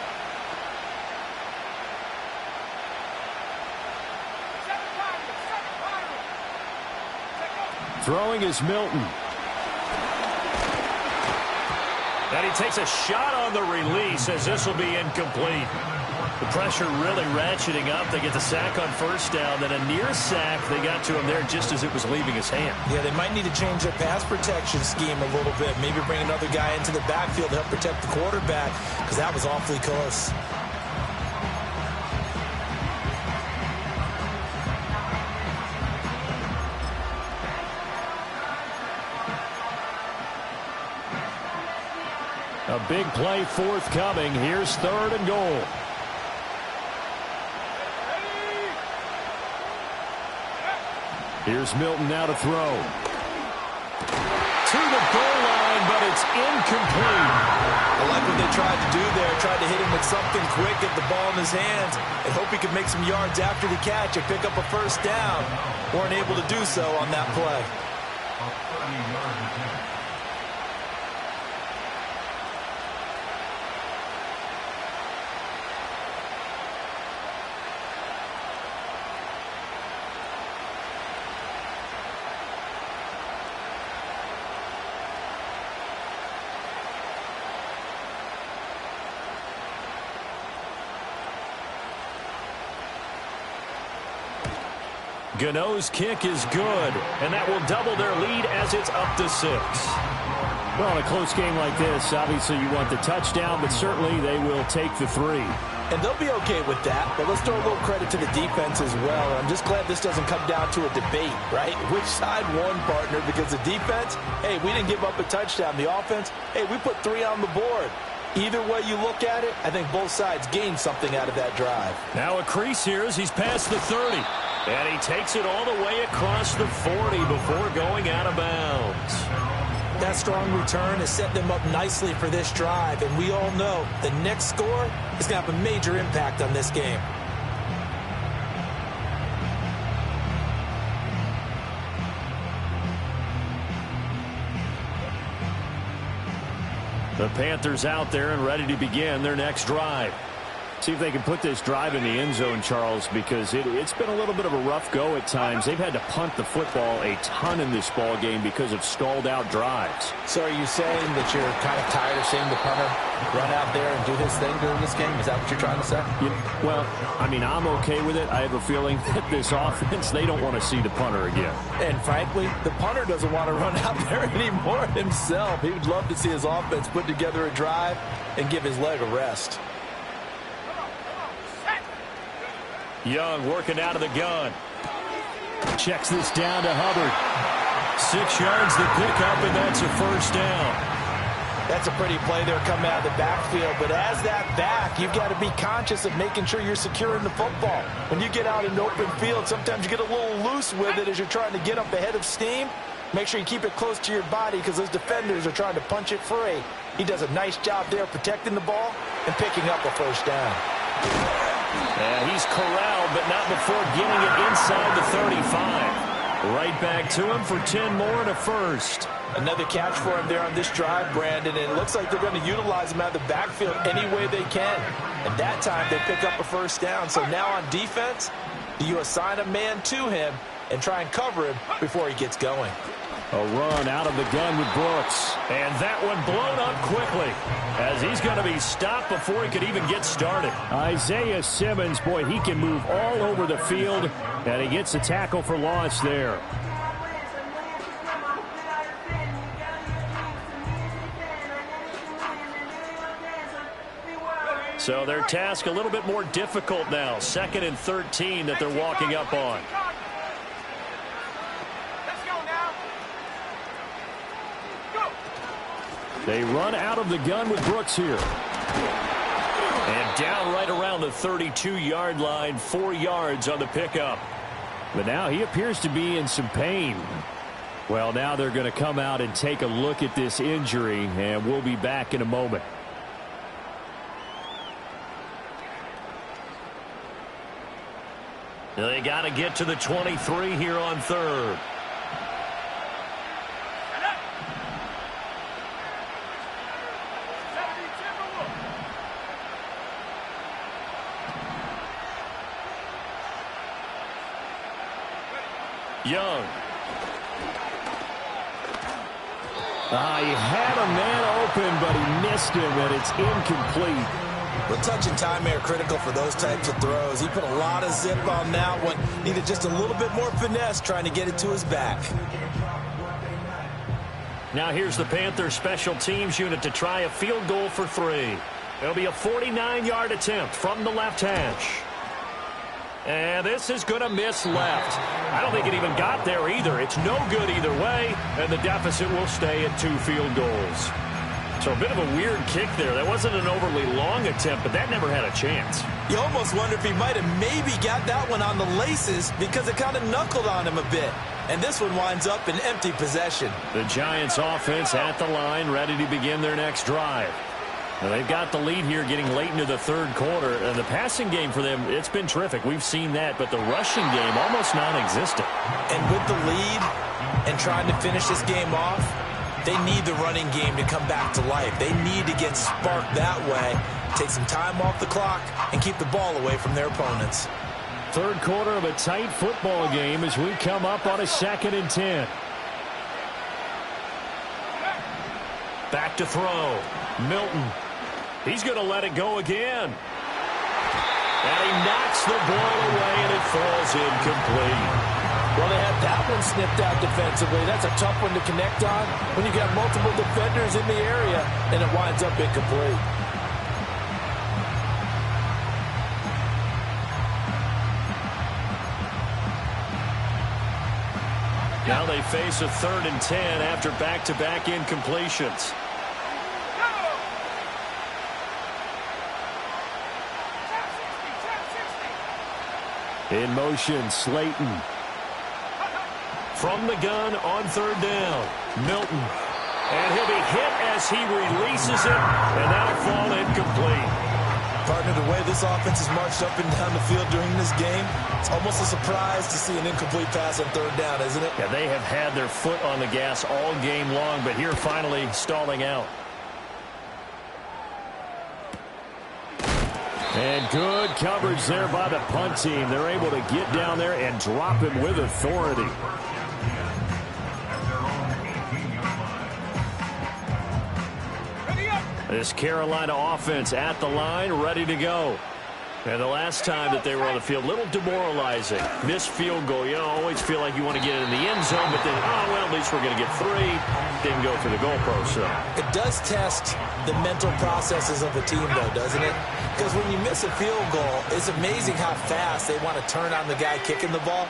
Throwing is Milton. And he takes a shot on the release as this will be incomplete. The pressure really ratcheting up. They get the sack on 1st down. Then a near sack. They got to him there just as it was leaving his hand. Yeah, they might need to change their pass protection scheme a little bit. Maybe bring another guy into the backfield to help protect the quarterback, because that was awfully close. A big play forthcoming. Here's 3rd and goal. Here's Milton now to throw. To the goal line, but it's incomplete. I like what they tried to do there. Tried to hit him with something quick, get the ball in his hands, and hope he could make some yards after the catch and pick up a 1st down. Weren't able to do so on that play. Gano's kick is good, and that will double their lead as it's up to 6. Well, in a close game like this, obviously you want the touchdown, but certainly they will take the 3. And they'll be okay with that, but let's throw a little credit to the defense as well. I'm just glad this doesn't come down to a debate, right? Which side won, partner? Because the defense, hey, we didn't give up a touchdown. The offense, hey, we put 3 on the board. Either way you look at it, I think both sides gained something out of that drive. Now a crease here as he's past the 30. And he takes it all the way across the 40 before going out of bounds. That strong return has set them up nicely for this drive, and we all know the next score is going to have a major impact on this game. The Panthers out there and ready to begin their next drive. See if they can put this drive in the end zone, Charles, because it's been a little bit of a rough go at times. They've had to punt the football a ton in this ball game because of stalled out drives. So are you saying that you're kind of tired of seeing the punter run out there and do his thing during this game? Is that what you're trying to say? Well, I mean, I'm okay with it. I have a feeling that this offense, they don't want to see the punter again. And frankly, the punter doesn't want to run out there anymore himself. He would love to see his offense put together a drive and give his leg a rest. Young working out of the gun. Checks this down to Hubbard. 6 yards the pickup, and that's a 1st down. That's a pretty play there coming out of the backfield. But as that back, you've got to be conscious of making sure you're securing the football. When you get out in open field, sometimes you get a little loose with it as you're trying to get up ahead of steam. Make sure you keep it close to your body because those defenders are trying to punch it free. He does a nice job there protecting the ball and picking up a 1st down. And he's corralled, but not before getting it inside the 35. Right back to him for 10 more and a 1st. Another catch for him there on this drive, Brandon, and it looks like they're going to utilize him out of the backfield any way they can. And that time they pick up a 1st down. So now on defense, do you assign a man to him and try and cover him before he gets going? A run out of the gun with Brooks. And that one blown up quickly as he's going to be stopped before he could even get started. Isaiah Simmons, boy, he can move all over the field, and he gets a tackle for loss there. So their task a little bit more difficult now. 2nd and 13 that they're walking up on. They run out of the gun with Brooks here. And down right around the 32-yard line, 4 yards on the pickup. But now he appears to be in some pain. Well, now they're going to come out and take a look at this injury, and we'll be back in a moment. They got to get to the 23 here on third. Young. He had a man open, but he missed him, and it's incomplete. Well, touch and time are critical for those types of throws. He put a lot of zip on that one. Needed just a little bit more finesse trying to get it to his back. Now here's the Panthers special teams unit to try a field goal for 3. It'll be a 49-yard attempt from the left hash. And this is going to miss left. I don't think it even got there either. It's no good either way, and the deficit will stay at 2 field goals. So a bit of a weird kick there. That wasn't an overly long attempt, but that never had a chance. You almost wonder if he might have maybe got that one on the laces because it kind of knuckled on him a bit. And this one winds up in empty possession. The Giants offense at the line, ready to begin their next drive. Now they've got the lead here getting late into the third quarter. And the passing game for them, it's been terrific. We've seen that, but the rushing game almost non-existent. And with the lead and trying to finish this game off, they need the running game to come back to life. They need to get sparked that way, take some time off the clock, and keep the ball away from their opponents. Third quarter of a tight football game as we come up on a 2nd and 10. Back to throw. Milton. He's going to let it go again. And he knocks the ball away, and it falls incomplete. Well, they had that one snipped out defensively. That's a tough one to connect on when you got multiple defenders in the area, and it winds up incomplete. Now they face a 3rd and 10 after back-to-back incompletions. In motion, Slayton. From the gun on 3rd down, Milton. And he'll be hit as he releases it, and that'll fall incomplete. Partner, the way this offense has marched up and down the field during this game, it's almost a surprise to see an incomplete pass on 3rd down, isn't it? Yeah, they have had their foot on the gas all game long, but here finally stalling out. And good coverage there by the punt team. They're able to get down there and drop him with authority. This Carolina offense at the line, ready to go. And the last time that they were on the field, a little demoralizing. Missed field goal. You always feel like you want to get it in the end zone, but then, oh, well, at least we're going to get 3. Didn't go for the goalpost, so. It does test the mental processes of a team, though, doesn't it? Because when you miss a field goal, it's amazing how fast they want to turn on the guy kicking the ball.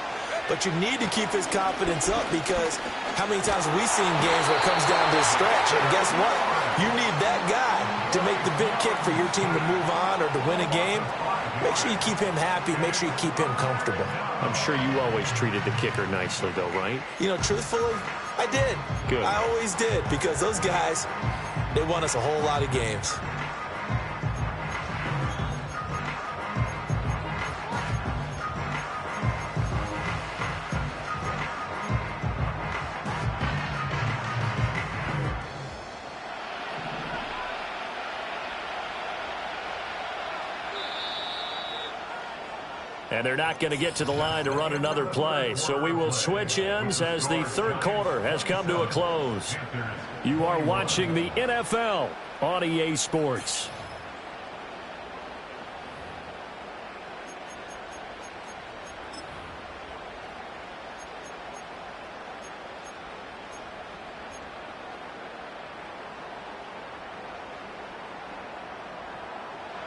But you need to keep his confidence up because how many times have we seen games where it comes down to a stretch, and guess what? You need that guy to make the big kick for your team to move on or to win a game. Make sure you keep him happy. Make sure you keep him comfortable. I'm sure you always treated the kicker nicely, though, right? You know, truthfully, I did. Good. I always did because those guys, they won us a whole lot of games. And they're not going to get to the line to run another play. So we will switch ends as the third quarter has come to a close. You are watching the NFL on EA Sports.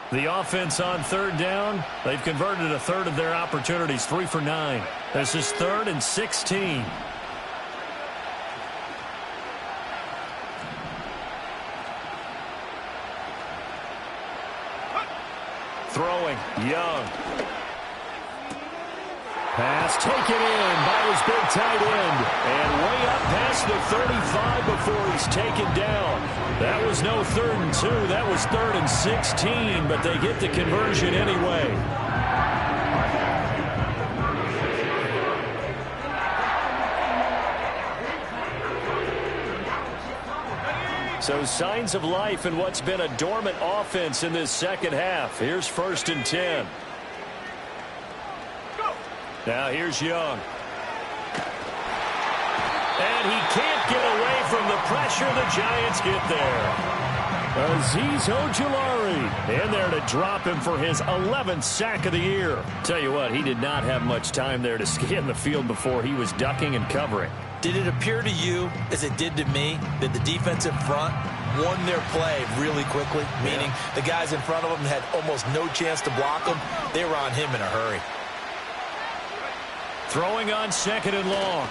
The offense on 3rd down, they've converted a third of their opportunities, 3 for 9. This is 3rd and 16. Throwing, Young. Pass taken in by his big tight end. And way up past the 35 before he's taken down. That was no 3rd and 2. That was 3rd and 16, but they get the conversion anyway. So signs of life in what's been a dormant offense in this second half. Here's 1st and 10. Now here's Young. And he can't get away from the pressure. The Giants get there. Azeez Ojulari in there to drop him for his 11th sack of the year. Tell you what, he did not have much time there to scan the field before he was ducking and covering. Did it appear to you, as it did to me, that the defensive front won their play really quickly? Meaning the guys in front of them had almost no chance to block him. They were on him in a hurry. Throwing on 2nd and long.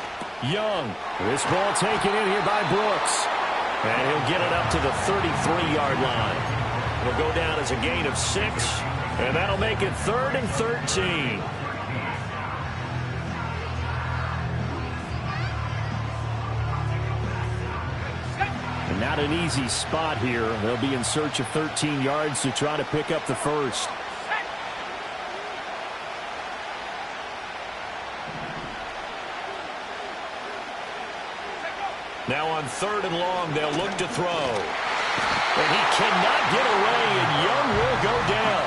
Young. This ball taken in here by Brooks. And he'll get it up to the 33-yard line. It'll go down as a gain of 6. And that'll make it 3rd and 13. And not an easy spot here. They'll be in search of 13 yards to try to pick up the first. Now on 3rd and long, they'll look to throw. And he cannot get away, and Young will go down.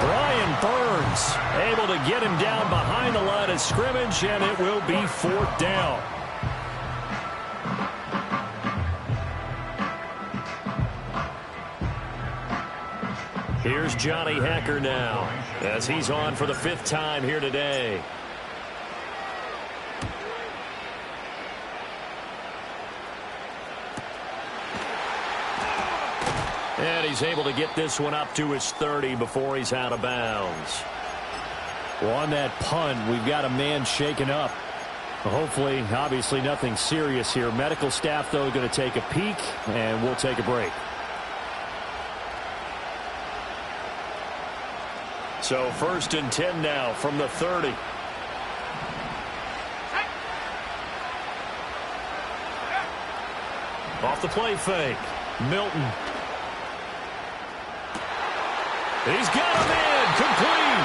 Brian Burns able to get him down behind the line of scrimmage, and it will be 4th down. Here's Johnny Hekker now, as he's on for the 5th time here today. And he's able to get this one up to his 30 before he's out of bounds. Well, on that punt, we've got a man shaken up. Hopefully, obviously nothing serious here. Medical staff, though, going to take a peek, and we'll take a break. So 1st and 10 now from the 30. Off the play fake. Milton. He's got him in. Complete.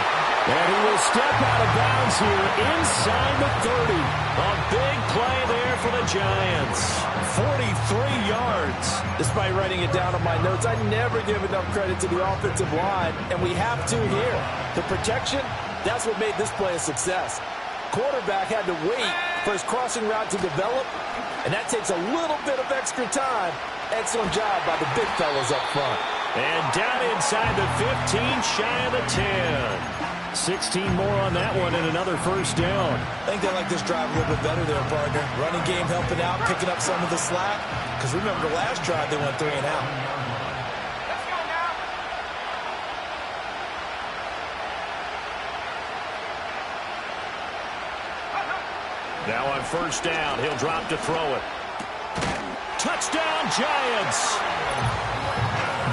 And he will step out of bounds here inside the 30. A big play there for the Giants. 43 yards. Despite writing it down on my notes, I never give enough credit to the offensive line, and we have to here. The protection, that's what made this play a success. Quarterback had to wait for his crossing route to develop, and that takes a little bit of extra time. Excellent job by the big fellas up front. And down inside the 15, shy of the 10. 16 more on that one and another 1st down. I think they like this drive a little bit better there, partner. Running game helping out, picking up some of the slack. Because remember the last drive, they went 3 and out. Let's go now. Now on 1st down, he'll drop to throw it. Touchdown, Giants!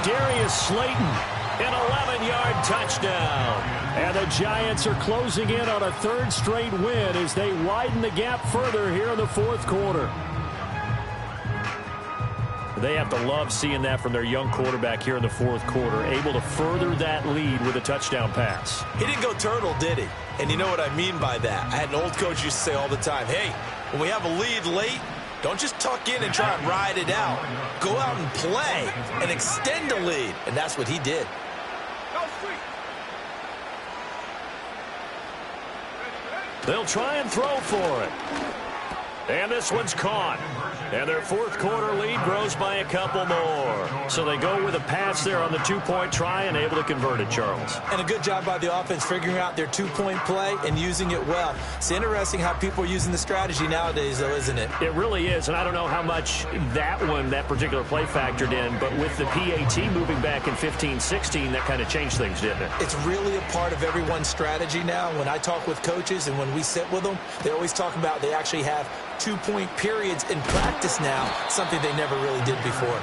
Darius Slayton, an 11-yard touchdown. And the Giants are closing in on a 3rd straight win as they widen the gap further here in the 4th quarter. They have to love seeing that from their young quarterback here in the 4th quarter, able to further that lead with a touchdown pass. He didn't go turtle, did he? And you know what I mean by that. I had an old coach used to say all the time, hey, when we have a lead late, don't just tuck in and try and ride it out. Go out and play and extend the lead. And that's what he did. They'll try and throw for it. And this one's caught. And their 4th quarter lead grows by a couple more. So they go with a pass there on the 2-point try and able to convert it, Charles. And a good job by the offense figuring out their 2-point play and using it well. It's interesting how people are using the strategy nowadays, though, isn't it? It really is, and I don't know how much that particular play factored in, but with the PAT moving back in 15-16, that kind of changed things, didn't it? It's really a part of everyone's strategy now. When I talk with coaches and when we sit with them, they always talk about they actually have 2-point periods in practice now, something they never really did before.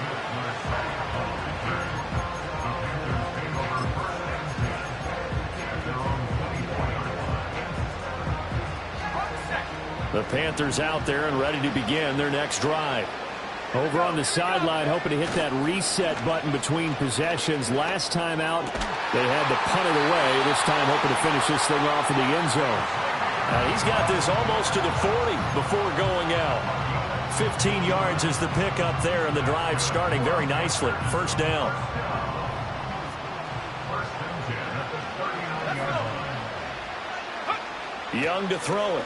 The Panthers out there and ready to begin their next drive. Over on the sideline, hoping to hit that reset button between possessions. Last time out, they had to punt it away. This time, hoping to finish this thing off in the end zone. He's got this almost to the 40 before going out. 15 yards is the pickup there, and the drive starting very nicely. First down. Young to throw it.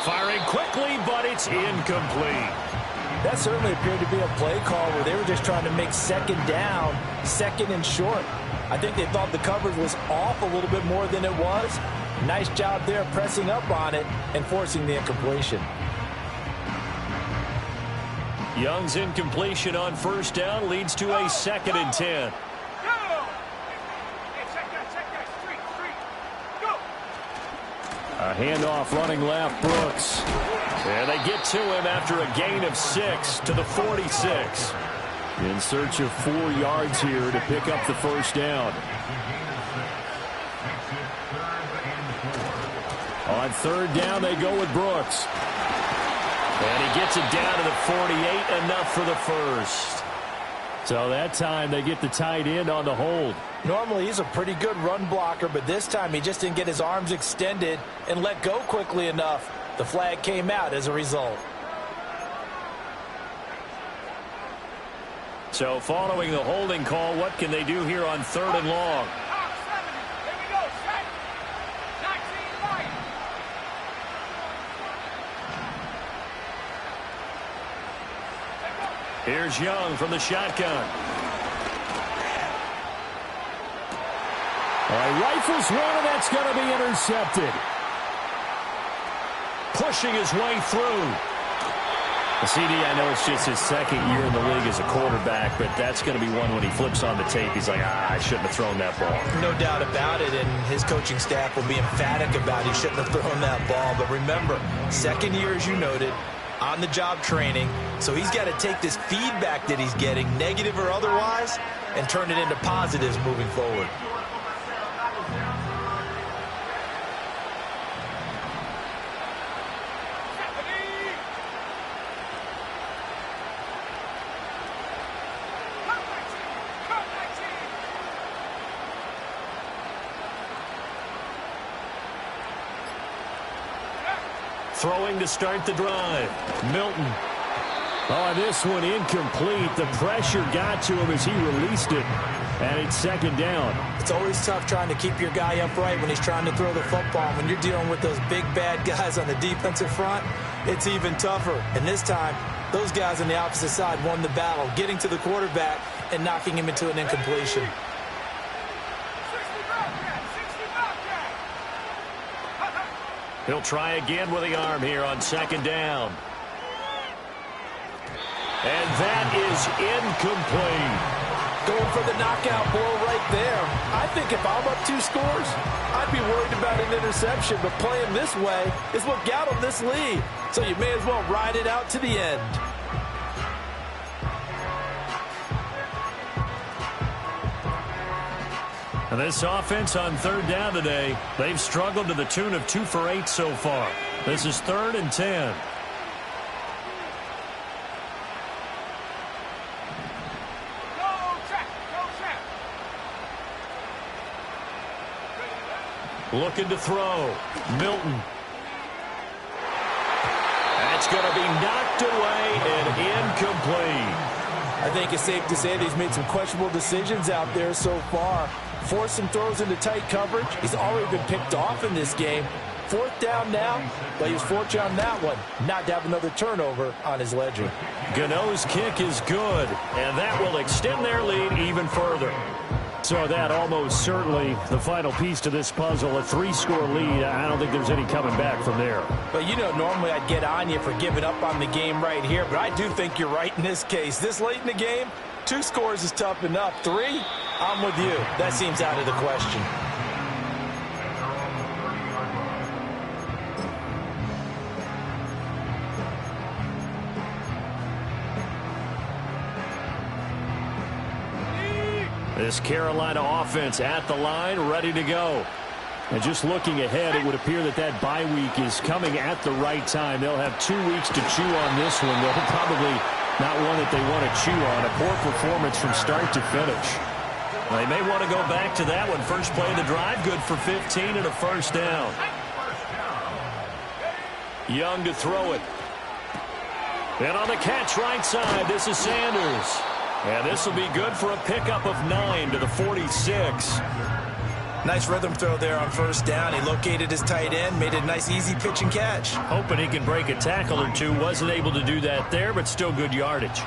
Firing quickly, but it's incomplete. That certainly appeared to be a play call where they were just trying to make second down, second and short. I think they thought the coverage was off a little bit more than it was. Nice job there pressing up on it and forcing the incompletion. Young's incompletion on first down leads to a 2nd and 10. A handoff running left, Brooks. And they get to him after a gain of 6 to the 46. In search of 4 yards here to pick up the first down. On third down, they go with Brooks. And he gets it down to the 48, enough for the first. So that time they get the tight end on the hold. Normally he's a pretty good run blocker, but this time he just didn't get his arms extended and let go quickly enough. The flag came out as a result. So following the holding call, what can they do here on 3rd and long? Here's Young from the shotgun. Rifles one, and that's going to be intercepted. Pushing his way through. CD, I know it's just his 2nd year in the league as a quarterback, but that's going to be one when he flips on the tape. He's like, I shouldn't have thrown that ball. No doubt about it, and his coaching staff will be emphatic about he shouldn't have thrown that ball. But remember, 2nd year, as you noted, on-the-job training, so he's got to take this feedback that he's getting, negative or otherwise, and turn it into positives moving forward. Throwing to start the drive. Milton. Oh, this one incomplete. The pressure got to him as he released it. And it's 2nd down. It's always tough trying to keep your guy upright when he's trying to throw the football. When you're dealing with those big, bad guys on the defensive front, it's even tougher. And this time, those guys on the opposite side won the battle, getting to the quarterback and knocking him into an incompletion. He'll try again with the arm here on 2nd down. And that is incomplete. Going for the knockout blow right there. I think if I'm up 2 scores, I'd be worried about an interception. But playing this way is what got him this lead. So you may as well ride it out to the end. And this offense on 3rd down today, they've struggled to the tune of 2 for 8 so far. This is 3rd and 10. Looking to throw. Milton. That's going to be knocked away and incomplete. I think it's safe to say that he's made some questionable decisions out there so far. Forced some throws into tight coverage. He's already been picked off in this game. 4th down now, but he was fortunate on that one not to have another turnover on his ledger. Gano's kick is good, and that will extend their lead even further. So that almost certainly the final piece to this puzzle, a 3-score lead. I don't think there's any coming back from there. But, you know, normally I'd get on you for giving up on the game right here, but I do think you're right in this case. This late in the game, 2 scores is tough enough. 3, I'm with you. That seems out of the question. This Carolina offense at the line, ready to go. And just looking ahead, it would appear that that bye week is coming at the right time. They'll have 2 weeks to chew on this one. They'll probably not one that they want to chew on. A poor performance from start to finish. They may want to go back to that one. First play of the drive, good for 15 and a first down. Young to throw it. And on the catch right side, this is Sanders. And this will be good for a pickup of 9 to the 46. Nice rhythm throw there on first down. He located his tight end, made it a nice easy pitch and catch. Hoping he can break a tackle or two. Wasn't able to do that there, but still good yardage.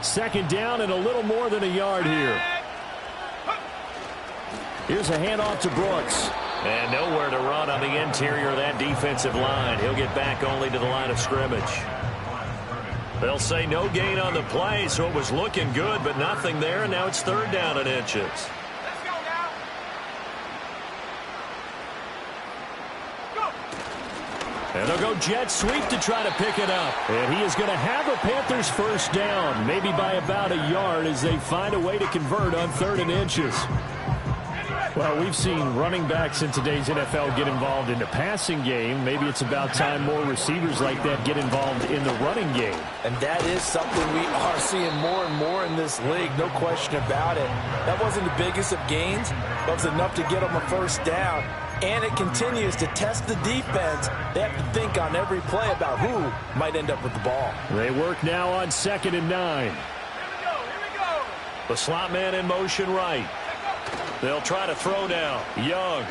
Second down and a little more than a yard here. Here's a handoff to Brooks. And nowhere to run on the interior of that defensive line. He'll get back only to the line of scrimmage. They'll say no gain on the play, so it was looking good, but nothing there, and now it's third down and inches. And they'll go jet sweep to try to pick it up. And he is going to have a Panthers first down, maybe by about a yard as they find a way to convert on 3rd and inches. Well, we've seen running backs in today's NFL get involved in the passing game. Maybe it's about time more receivers like that get involved in the running game. And that is something we are seeing more and more in this league, no question about it. That wasn't the biggest of gains, but it was enough to get them a first down. And it continues to test the defense. They have to think on every play about who might end up with the ball. They work now on 2nd and 9. Here we go. The slot man in motion right. They'll try to throw now. Young.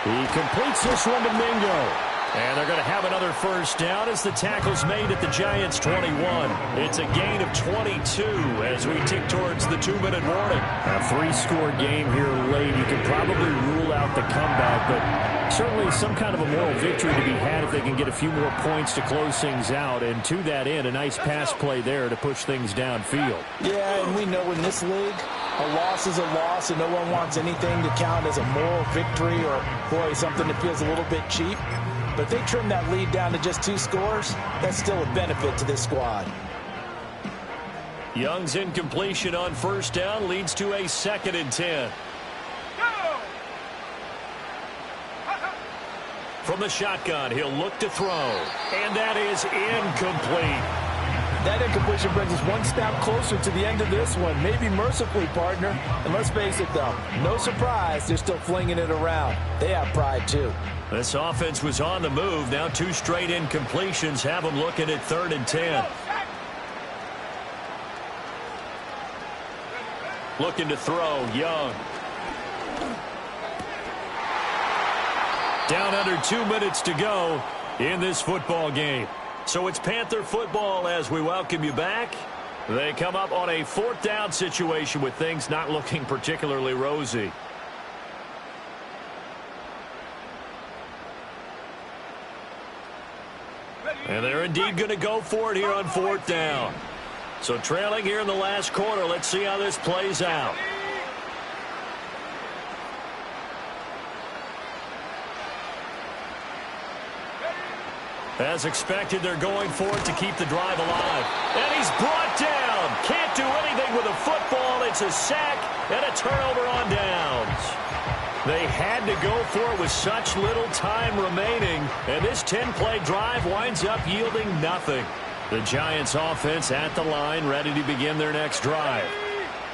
He completes this one to Mingo. And they're going to have another first down as the tackle's made at the Giants' 21. It's a gain of 22 as we tick towards the 2-minute warning. A 3-score game here late. You can probably rule out the comeback, but certainly some kind of a moral victory to be had if they can get a few more points to close things out. And to that end, a nice pass play there to push things downfield. Yeah, and we know in this league, a loss is a loss, and no one wants anything to count as a moral victory or, boy, something that feels a little bit cheap. But if they trim that lead down to just 2 scores, that's still a benefit to this squad. Young's incompletion on first down leads to a 2nd and 10. From the shotgun, he'll look to throw. And that is incomplete. That incompletion brings us one step closer to the end of this one. Maybe mercifully, partner. And let's face it, though, no surprise, they're still flinging it around. They have pride, too. This offense was on the move. Now 2 straight incompletions have them looking at 3rd and 10. Looking to throw, Young. Down under 2 minutes to go in this football game. So it's Panther football as we welcome you back. They come up on a 4th down situation with things not looking particularly rosy. And they're indeed going to go for it here on 4th down. So trailing here in the last quarter. Let's see how this plays out. As expected, they're going for it to keep the drive alive. And he's brought down. Can't do anything with a football. It's a sack and a turnover on downs. They had to go for it with such little time remaining. And this 10-play drive winds up yielding nothing. The Giants offense at the line, ready to begin their next drive.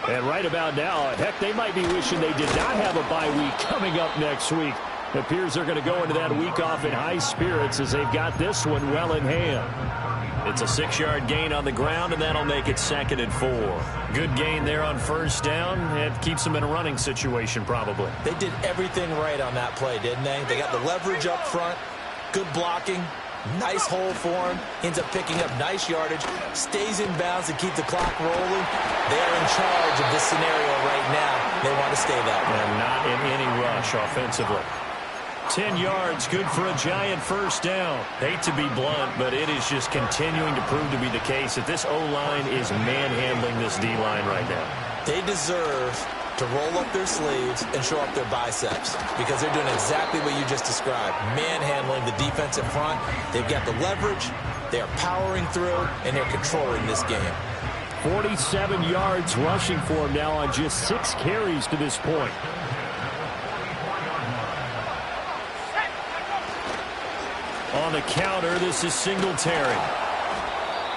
And right about now, heck, they might be wishing they did not have a bye week coming up next week. It appears they're going to go into that week off in high spirits as they've got this one well in hand. It's a 6-yard gain on the ground, and that'll make it 2nd and 4. Good gain there on first down. It keeps them in a running situation probably. They did everything right on that play, didn't they? They got the leverage up front, good blocking, nice hole for him, ends up picking up nice yardage, stays in bounds to keep the clock rolling. They're in charge of this scenario right now. They want to stay that way. And not in any rush offensively. 10 yards, good for a Giant first down. Hate to be blunt, but it is just continuing to prove to be the case that this O-line is manhandling this D-line right now. They deserve to roll up their sleeves and show up their biceps because they're doing exactly what you just described, manhandling the defensive front. They've got the leverage, they're powering through, and they're controlling this game. 47 yards rushing for him now on just 6 carries to this point. On the counter, this is Singletary.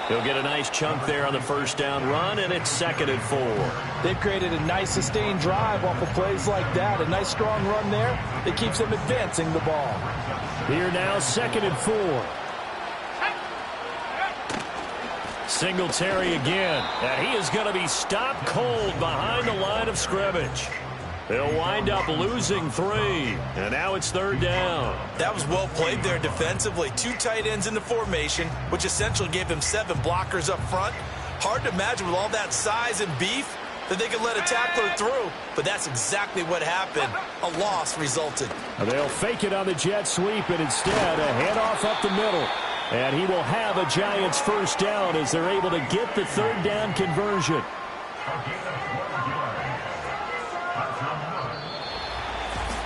He'll get a nice chunk there on the first down run, and it's 2nd and 4. They've created a nice sustained drive off of plays like that. A nice strong run there that keeps them advancing the ball. Here now, 2nd and 4. Singletary again, and he is going to be stopped cold behind the line of scrimmage. They'll wind up losing 3, and now it's 3rd down. That was well played there defensively. 2 tight ends in the formation, which essentially gave them 7 blockers up front. Hard to imagine with all that size and beef that they could let a tackler through, but that's exactly what happened. A loss resulted. They'll fake it on the jet sweep, and instead a handoff up the middle. And he will have a Giants first down as they're able to get the 3rd down conversion.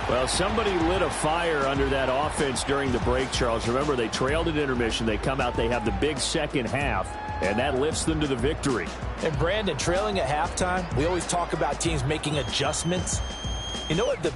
Well, somebody lit a fire under that offense during the break, Charles. Remember, they trailed at intermission. They come out, they have the big second half, and that lifts them to the victory. And Brandon, trailing at halftime, we always talk about teams making adjustments. You know what the